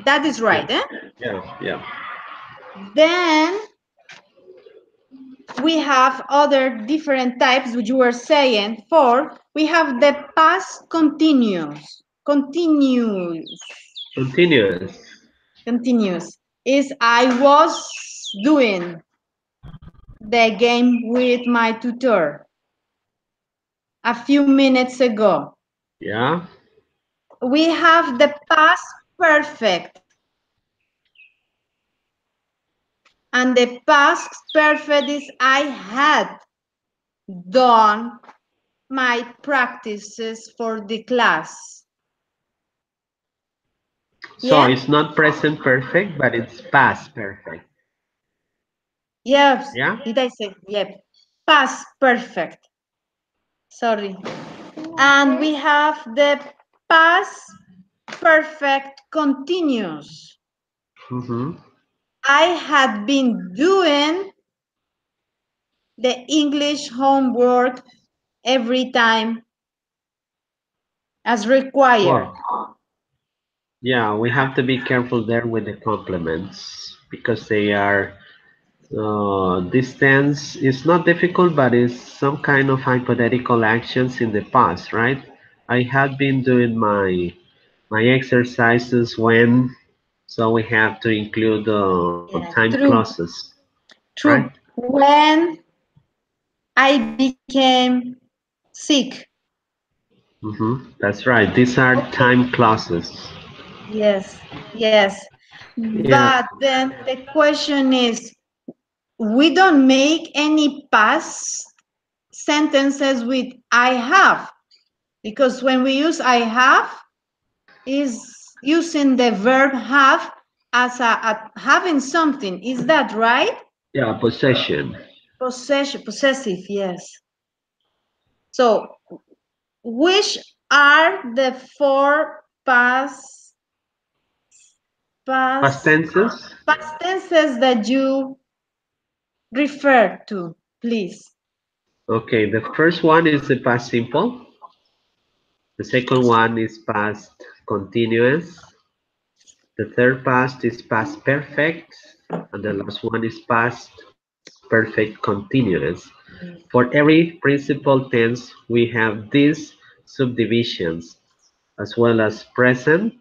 That is Yeah, right, eh? yeah, yeah. Then we have other different types, which you were saying. For we have the past continuous. Continuous. Continuous is I was doing the game with my tutor a few minutes ago. Yeah. We have the past perfect, and the past perfect is I had done my practices for the class. So Yeah? it's not present perfect, but it's past perfect. Yes. Yeah. Did I say? Yep. Past perfect. Sorry. And we have the past perfect continuous. Mm-hmm. I had been doing the English homework every time as required. Well, yeah, we have to be careful there with the complements because they are this tense is not difficult, but it's some kind of hypothetical actions in the past, right? I had been doing my exercises when, so we have to include Yeah. time True. clauses, right? True. When I became sick. That's right. These are Okay. time clauses. Yes. Yes. Yeah, But then the question is, we don't make any past sentences with I have, because when we use I have is using the verb have as a having something. Is that right? yeah, possession. Possessive, yes. So which are the four Past past tenses. past tenses that you refer to, please? Okay, the first one is the past simple. The second one is past continuous. The third past is past perfect. And the last one is past perfect continuous. For every principal tense, we have these subdivisions, as well as present,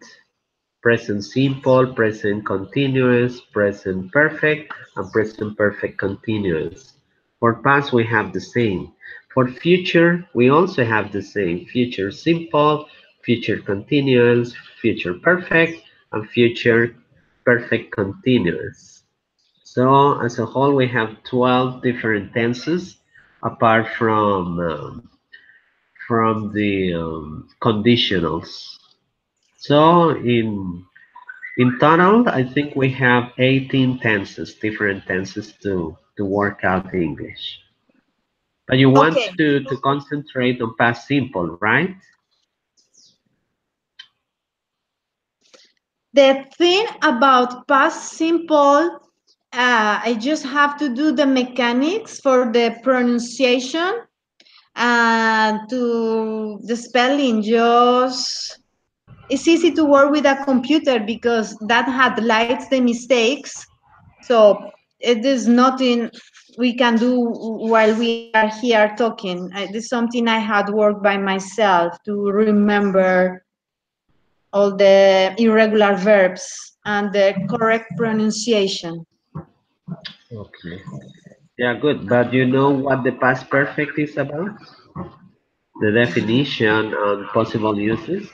present simple, present continuous, present perfect, and present perfect continuous. For past, we have the same. For future, we also have the same. Future simple, future continuous, future perfect, and future perfect continuous. So as a whole, we have 12 different tenses apart from the conditionals. So in total, I think we have 18 tenses, different tenses to work out English. But you want Okay. to concentrate on past simple, right? The thing about past simple, I just have to do the mechanics for the pronunciation and to the spelling. Just it's easy to work with a computer because that highlights the mistakes. So it is nothing we can do while we are here talking. It is something I had worked by myself to remember all the irregular verbs and the correct pronunciation. Okay. Yeah, good. But you know what the past perfect is about? The definition and possible uses?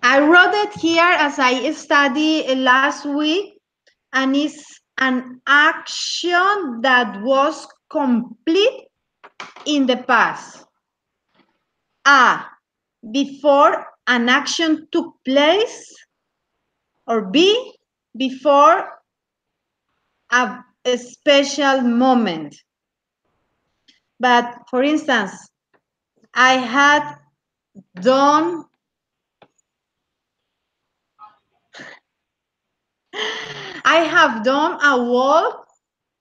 I wrote it here as I studied last week, and it's an action that was complete in the past. A, before an action took place, or B, before a special moment. But for instance, I had done I have done a walk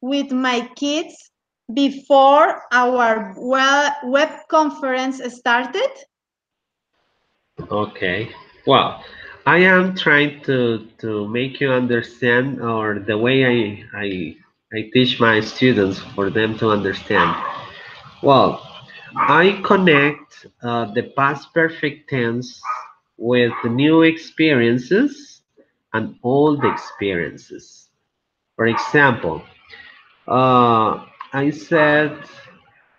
with my kids before our web conference started. Okay. Well, I am trying to make you understand, or the way I teach my students for them to understand. Well, I connect the past perfect tense with new experiences and old experiences. For example, I said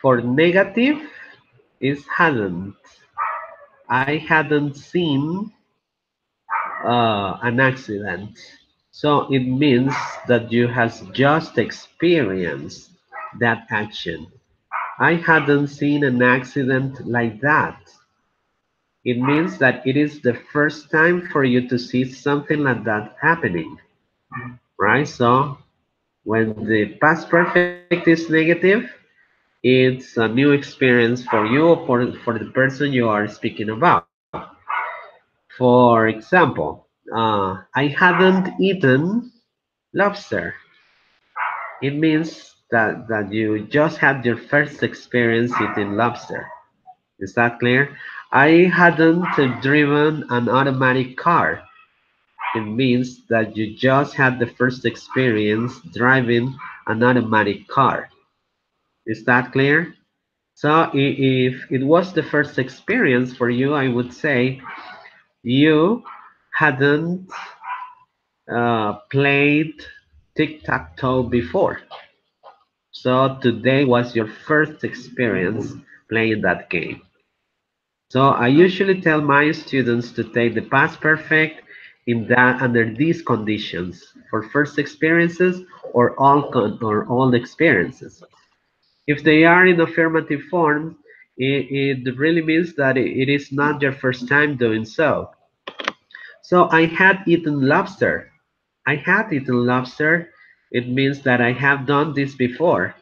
for negative is hadn't. I hadn't seen an accident. So it means that you has just experienced that action. I hadn't seen an accident like that. It means that it is the first time for you to see something like that happening, right? So when the past perfect is negative, it's a new experience for you or for the person you are speaking about. For example, I hadn't eaten lobster. It means that you just had your first experience eating lobster. Is that clear? I hadn't driven an automatic car. It means that you just had the first experience driving an automatic car. Is that clear? So if it was the first experience for you, I would say you hadn't played tic-tac-toe before. So today was your first experience playing that game. So I usually tell my students to take the past perfect in that under these conditions for first experiences or all experiences. If they are in affirmative form, it really means that it is not your first time doing so. So I had eaten lobster. I had eaten lobster. It means that I have done this before.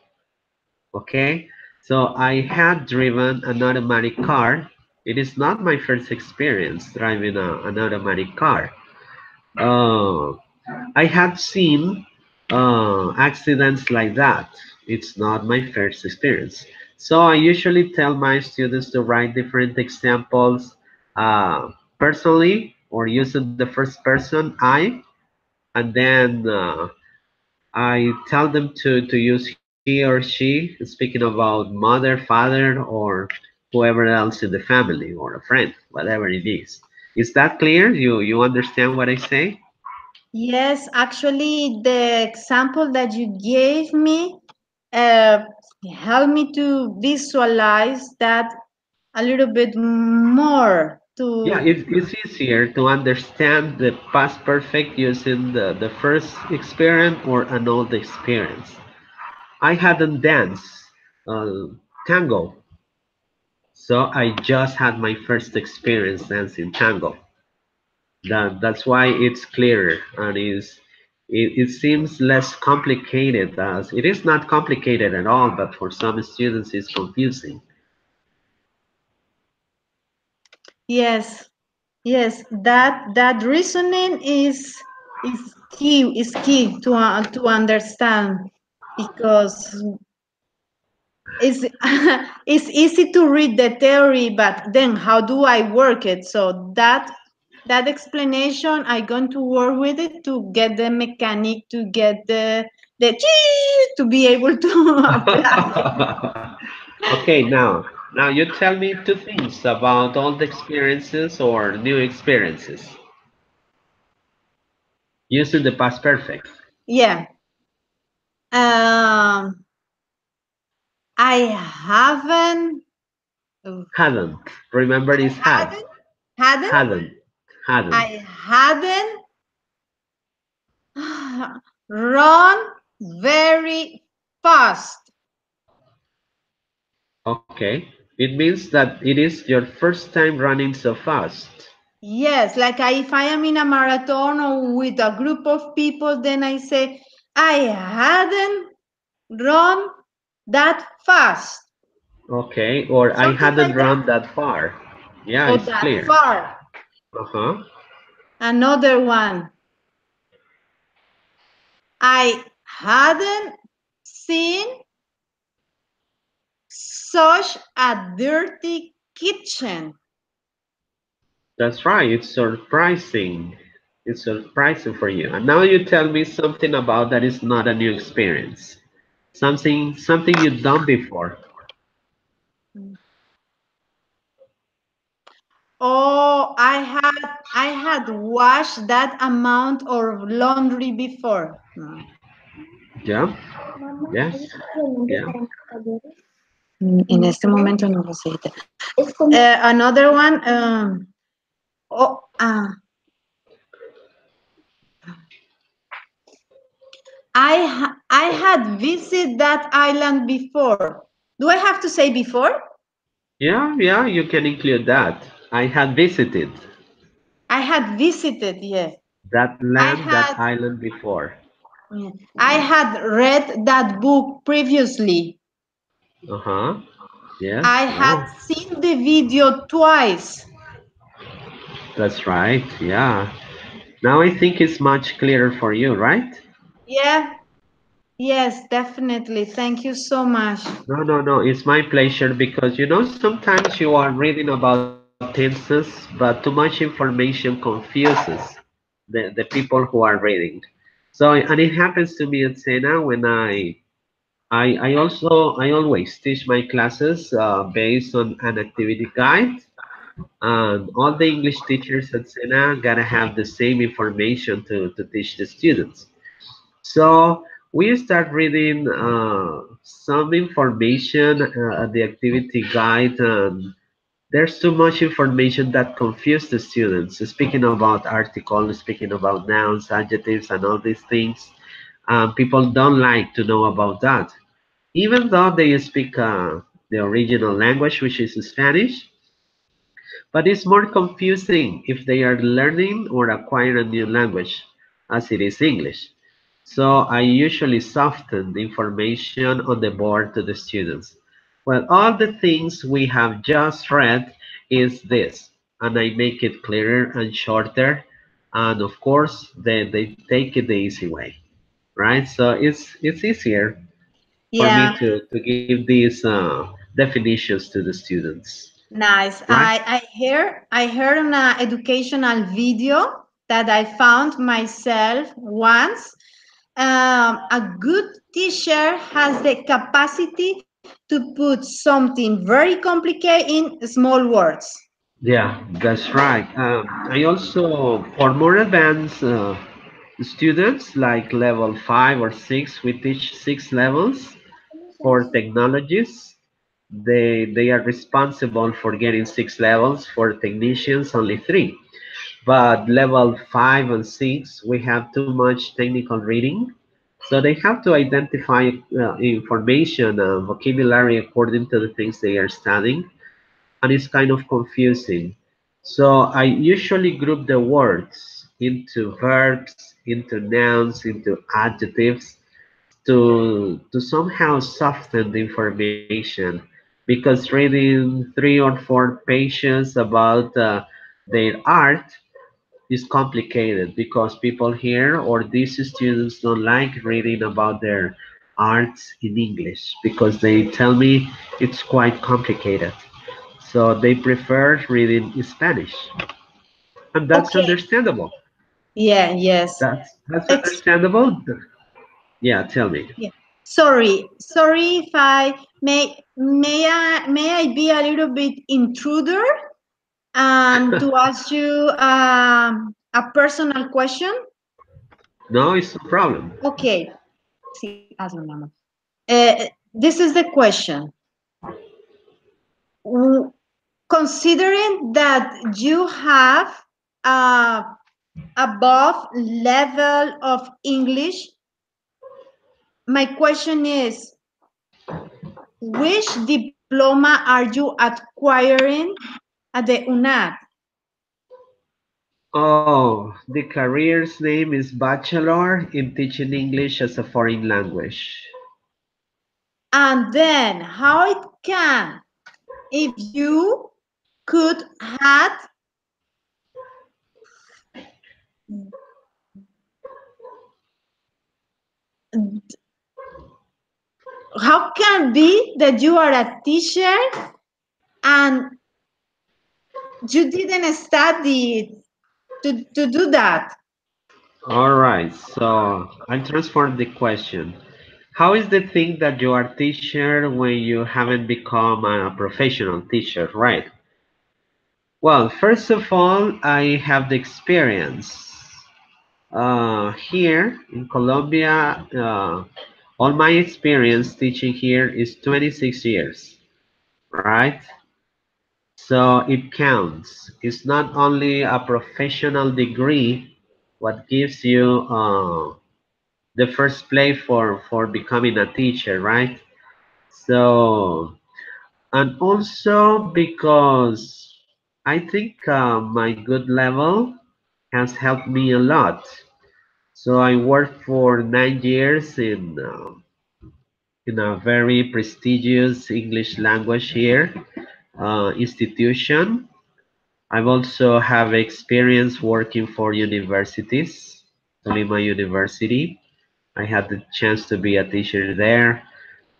Okay, so I had driven an automatic car. It is not my first experience driving an automatic car. Uh, I had seen accidents like that. It's not my first experience. So I usually tell my students to write different examples personally or using the first person I, and then I tell them to use he or she, speaking about mother, father, or whoever else in the family or a friend, whatever it is. Is that clear? You understand what I say? Yes, actually, the example that you gave me uh, helped me to visualize that a little bit more Yeah, to, it's easier to understand the past perfect using the first experience or an old experience. I hadn't danced uh, tango, so I just had my first experience dancing tango. That's why it's clearer and it seems less complicated as it is not complicated at all, but for some students it's confusing. yes, yes, that reasoning is key to understand because it's it's easy to read the theory, but then how do I work it? So that explanation, I'm going to work with it to get the mechanic, to get the to be able to apply. Okay, now you tell me two things about old experiences or new experiences using the past perfect. Yeah. Um, I haven't Hadn't. Remember I this had. hadn't hadn't Hadn't. Hadn't. I hadn't run very fast. Okay. It means that it is your first time running so fast. Yes, like if I am in a marathon or with a group of people, then I say, I hadn't run that fast. Okay, or I Something hadn't like that. run that far. Yeah, Or it's that clear. far. Uh-huh. Another one. I hadn't seen such a dirty kitchen. That's right. It's surprising. It's surprising for you. And now you tell me something about that is not a new experience. Something you've done before. Oh, I had washed that amount of laundry before. No. Yeah. Mamá, Yes. ¿hay reunión Yeah. para mayores? En este momento no lo sé. Es como Another one. Oh, I had visited that island before. Do I have to say before? Yeah. Yeah. You can include that. I had visited I had visited, yes. that I land, that had island before. I had read that book previously. Uh-huh. Yes. I had Oh, seen the video twice. that's right. Yeah. Now I think it's much clearer for you, right? Yeah, yes, definitely. Thank you so much. No, no, no. It's my pleasure because sometimes you are reading about tenses, but too much information confuses the people who are reading. So, and it happens to me at Sena when I always teach my classes based on an activity guide, and all the English teachers at Sena gotta have the same information to teach the students. So we start reading some information at the activity guide, and there's too much information that confuses the students. Speaking about articles, speaking about nouns, adjectives, and all these things, people don't like to know about that. Even though they speak the original language, which is Spanish, but it's more confusing if they are learning or acquiring a new language, as it is English. So I usually soften the information on the board to the students. Well, all the things we have just read is this, and I make it clearer and shorter, and of course they take it the easy way, right? So it's easier for me Yeah, to give these definitions to the students, nice. right? I heard on an educational video that I found myself once. A good teacher has the capacity to put something very complicated in small words. Yeah, that's right. I also, for more advanced students, like level 5 or 6, we teach 6 levels. For technologists, they are responsible for getting 6 levels. For technicians, only 3. But level 5 and 6, we have too much technical reading. So they have to identify information, vocabulary according to the things they are studying, and it's kind of confusing. So I usually group the words into verbs, into nouns, into adjectives to somehow soften the information, because reading 3 or 4 pages about their art is complicated, because people here or these students don't like reading about their arts in English because they tell me it's quite complicated. So they prefer reading in Spanish. And that's Okay. understandable. Yeah, yes. That's Ex- understandable. Yeah, tell me. yeah. Sorry if I may I be a little bit intruder to ask you a personal question? No, it's no problem. Okay. Sí, hazlo, mi amor. This is the question. W- Considering that you have uh, above level of English, my question is, which diploma are you acquiring at the UNAD? Oh, the career's name is Bachelor in Teaching English as a Foreign Language. And then how it can, if you could have, how can be that you are a teacher and you didn't study to do that. All right, so I'll transform the question. How is the thing that you are teacher when you haven't become a professional teacher, right? Well, first of all, I have the experience. Here in Colombia, all my experience teaching here is 26 years, right? So it counts. It's not only a professional degree what gives you the first play for becoming a teacher, right? So, and also because I think my good level has helped me a lot. So I worked for 9 years in a very prestigious English language here institution. I've also have experience working for universities, Tolima University. I had the chance to be a teacher there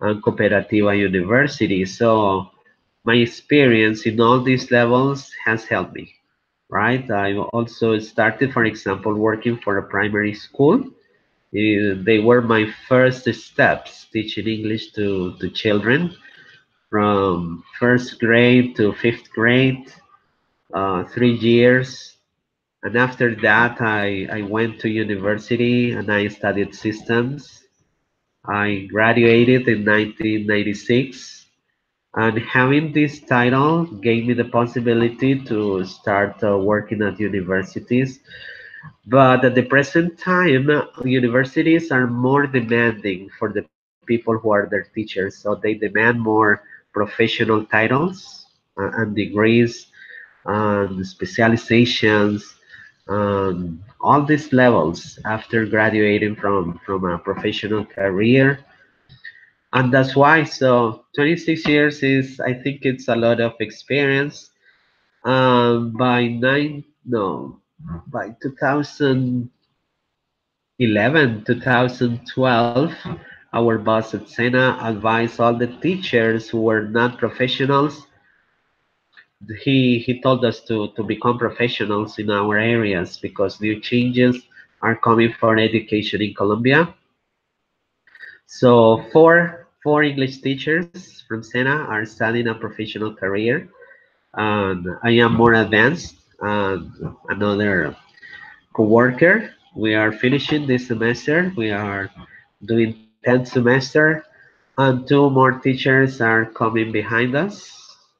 and Cooperativa University. So my experience in all these levels has helped me, right? I also started, for example, working for a primary school. They were my first steps teaching English to children from first grade to fifth grade, 3 years. And after that, I went to university and I studied systems. I graduated in 1996. And having this title gave me the possibility to start working at universities. But at the present time, universities are more demanding for the people who are their teachers. So they demand more professional titles and degrees and specializations, all these levels after graduating from a professional career. And that's why, so 26 years is, I think it's a lot of experience. By nine, no, by 2011, 2012, our boss at Sena advised all the teachers who were not professionals. He told us to become professionals in our areas because new changes are coming for education in Colombia. So four English teachers from Sena are studying a professional career, and I am more advanced. And another co-worker, we are finishing this semester. We are doing 10th semester, and two more teachers are coming behind us.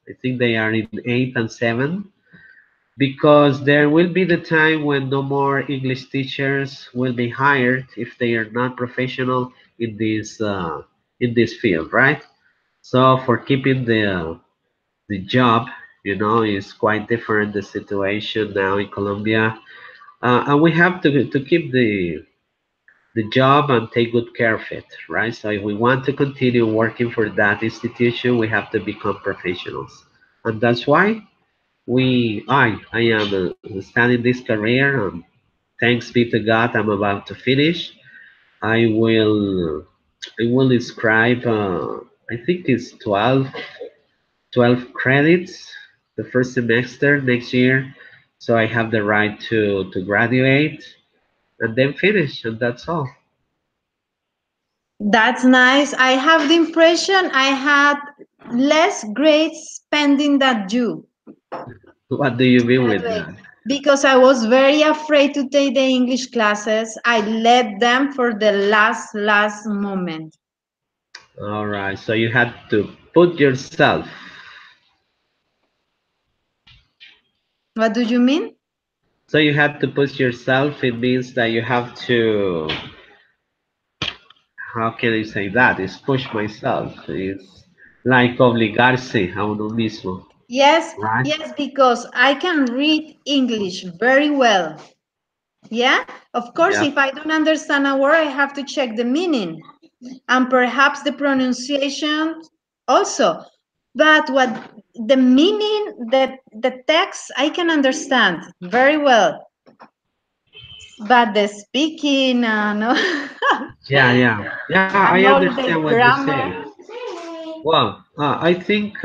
I think they are in 8 and 7 because there will be the time when no more English teachers will be hired if they are not professional in this field, right? So for keeping the job, is quite different the situation now in Colombia, and we have to keep the job and take good care of it, right? So if we want to continue working for that institution, we have to become professionals, and that's why I am studying this career, and thanks be to God, I'm about to finish. I will I will inscribe. I think it's 12 credits the first semester next year, so I have the right to graduate and then finish, and that's all. That's nice. I have the impression I had less grades spending than you What do you to mean with graduate that? because I was very afraid to take the English classes. I led them for the last moment. All right, so you had to put yourself. What do you mean? So you had to push yourself. It means that you have to, how can I say that? It's push myself. It's like obligarse a uno mismo, Yes, right? yes, because I can read English very well. Yeah, of course, Yeah. if I don't understand a word, I have to check the meaning and perhaps the pronunciation also. But what the meaning, the text, I can understand very well. But the speaking, no, Yeah. I and all understand the what you say. grammar. Well, I think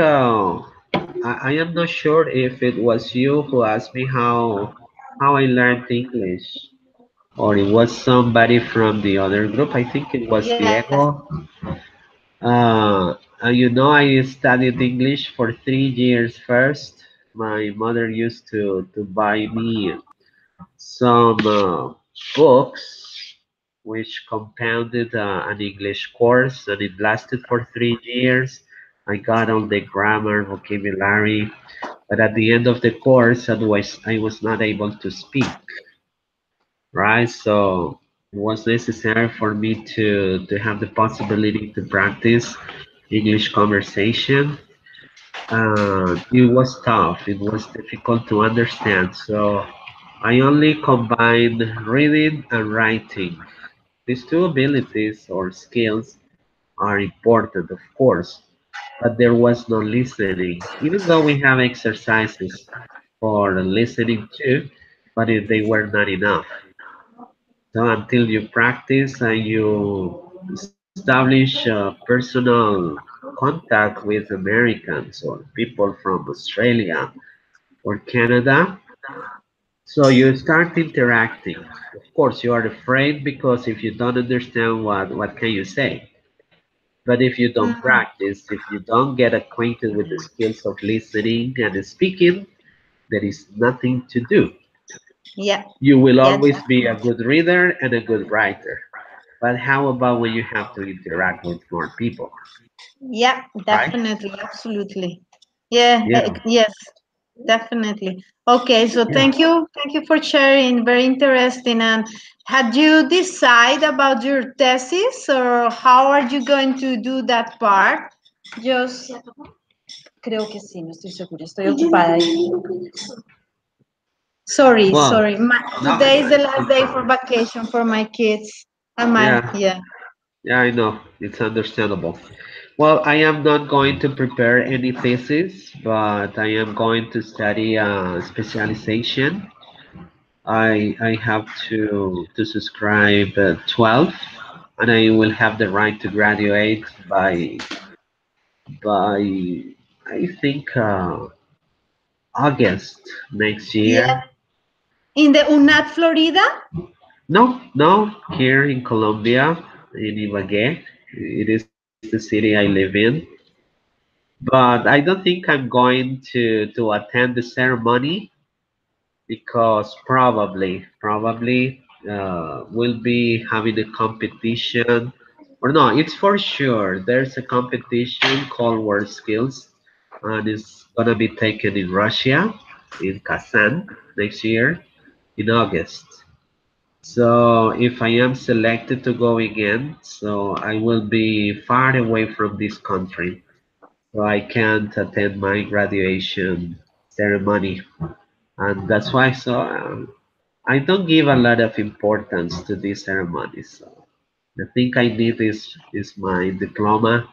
I am not sure if it was you who asked me how I learned English, or it was somebody from the other group. I think it was Yes. Diego. I studied English for 3 years first. My mother used to buy me some books which compounded an English course, and it lasted for 3 years. I got all the grammar, vocabulary, but at the end of the course, I was not able to speak, right? So it was necessary for me to have the possibility to practice English conversation. It was tough. It was difficult to understand. So I only combined reading and writing. These two abilities or skills are important, of course, but there was no listening, even though we have exercises for listening too, but they were not enough. So until you practice and you establish personal contact with Americans or people from Australia or Canada, so you start interacting. Of course, you are afraid because if you don't understand what can you say? But if you don't Mm, practice, if you don't get acquainted with the skills of listening and speaking, there is nothing to do. yeah. You will Yeah. always be a good reader and a good writer. But how about when you have to interact with more people, Yeah, right? definitely, absolutely. Yeah, Yeah, yes, definitely. Okay, so yeah. thank you for sharing. Very interesting. And had you decided about your thesis, or how are you going to do that part? Just creo que sí, no estoy segura, estoy ocupada ahí. Sorry, Well, sorry. no, Today is the it's last no day for problem. vacation for my kids. And my, Yeah, yeah. yeah, I know. It's understandable. Well, I am not going to prepare any thesis, but I am going to study specialization. I have to subscribe 12, and I will have the right to graduate by I think August next Yeah. year. In the UNAT, Florida? No, no, here in Colombia, in Ibagué. It is the city I live in. But I don't think I'm going to attend the ceremony because probably we'll be having a competition. Or no, it's for sure. There's a competition called World Skills, and it's gonna be taken in Russia, in Kazan next year, in August. So if I am selected to go again, so I will be far away from this country, so I can't attend my graduation ceremony, and that's why. So I don't give a lot of importance to these ceremonies. So the thing I need is my diploma,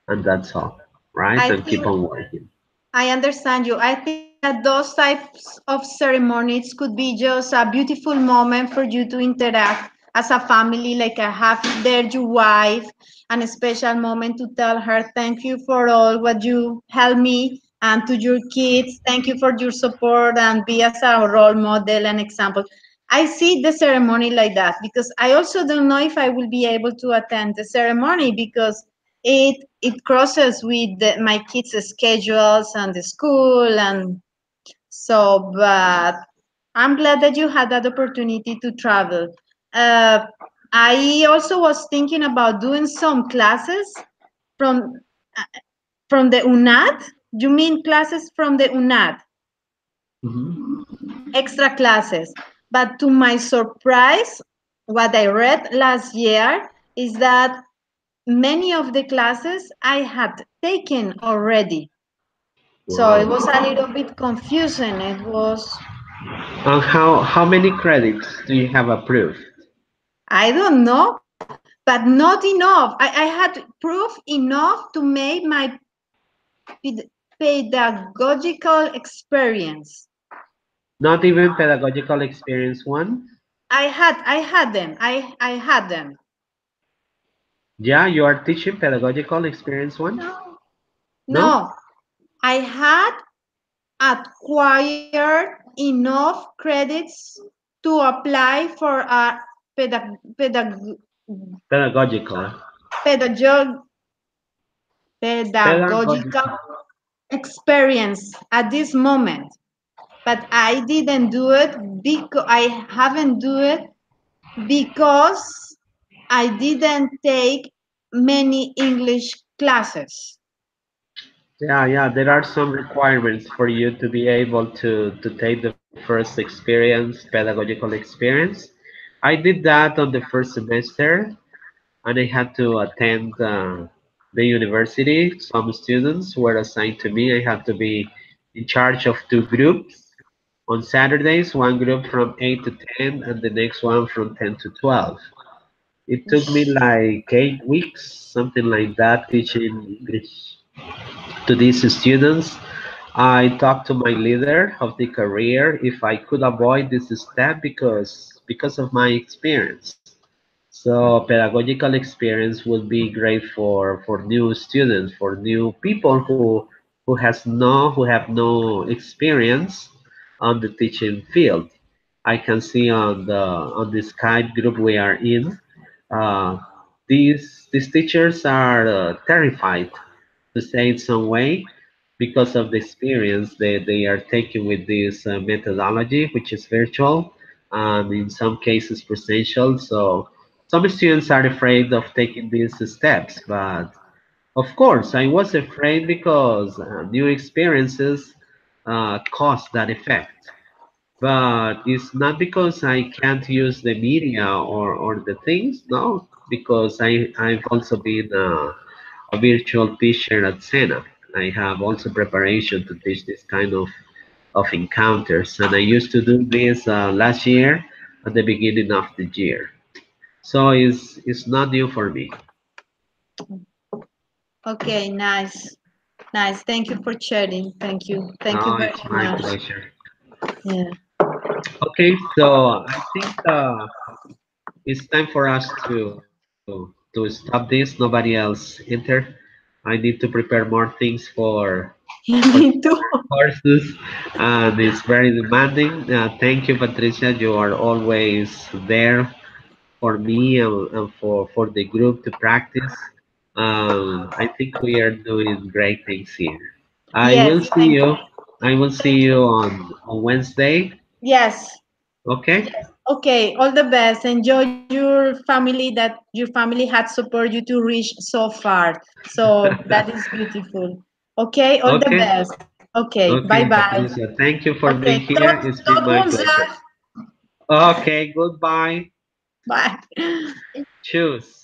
and that's all, right? I And keep think on working. I understand you. I think that those types of ceremonies could be just a beautiful moment for you to interact as a family, like I have there your wife, and a special moment to tell her thank you for all what you helped me, and to your kids, thank you for your support and be as a role model and example. I see the ceremony like that because I also don't know if I will be able to attend the ceremony because it crosses with my kids' schedules and the school, and so. But I'm glad that you had that opportunity to travel. Uh, I also was thinking about doing some classes from from the UNAD. You mean classes from the UNAD, Hmm. extra classes? But to my surprise, what I read last year is that many of the classes I had taken already. So it Wow. was a little bit confusing. It was, And how many credits do you have approved? I don't know, but not enough. I had proof enough to make my pedagogical experience. Not even pedagogical experience one? I had them. I had them. Yeah, you are teaching pedagogical experience one? No, No? no, I had. acquired enough credits to apply for a Pedagogical. pedagog- pedagogical Pedagogical. experience at this moment. But I didn't do it because I haven't do it because I didn't take many English classes. Yeah, yeah, there are some requirements for you to be able to take the first experience, pedagogical experience. I did that on the first semester, and I had to attend the university. Some students were assigned to me. I had to be in charge of two groups on Saturdays, one group from 8 to 10, and the next one from 10 to 12. It took me like 8 weeks, something like that, teaching English to these students. I talked to my leader of the career if I could avoid this step because of my experience. So pedagogical experience would be great for new students, for new people who have no experience on the teaching field. I can see on the Skype group we are in, uh, these teachers are terrified to say it some way because of the experience they are taking with this methodology, which is virtual and in some cases presential. So some students are afraid of taking these steps, but of course I was afraid because new experiences cause that effect. But it's not because I can't use the media or the things, no, because I've also been a virtual teacher at Sena. I have also preparation to teach this kind of encounters, and I used to do this last year at the beginning of the year. So it's not new for me. Okay, nice. Nice. Thank you for sharing. Thank you. Thank you Oh, very it's my much. pleasure. Yeah. Okay, so I think it's time for us to stop this. Nobody else enter. I need to prepare more things for Me too. further courses, and it's very demanding. Thank you, Patricia. You are always there for me and for the group to practice. I think we are doing great things here. I will Yes, see thank you. you. I will see you on Wednesday. Yes. Okay? Okay, all the best. Enjoy your family that your family had support you to reach so far. So that is beautiful. Okay, all the Okay. best. Okay, bye Okay, bye. Patricia. Thank you for Okay, being here. It's tot been my woensdag. pleasure. Okay, goodbye. Bye. Choose.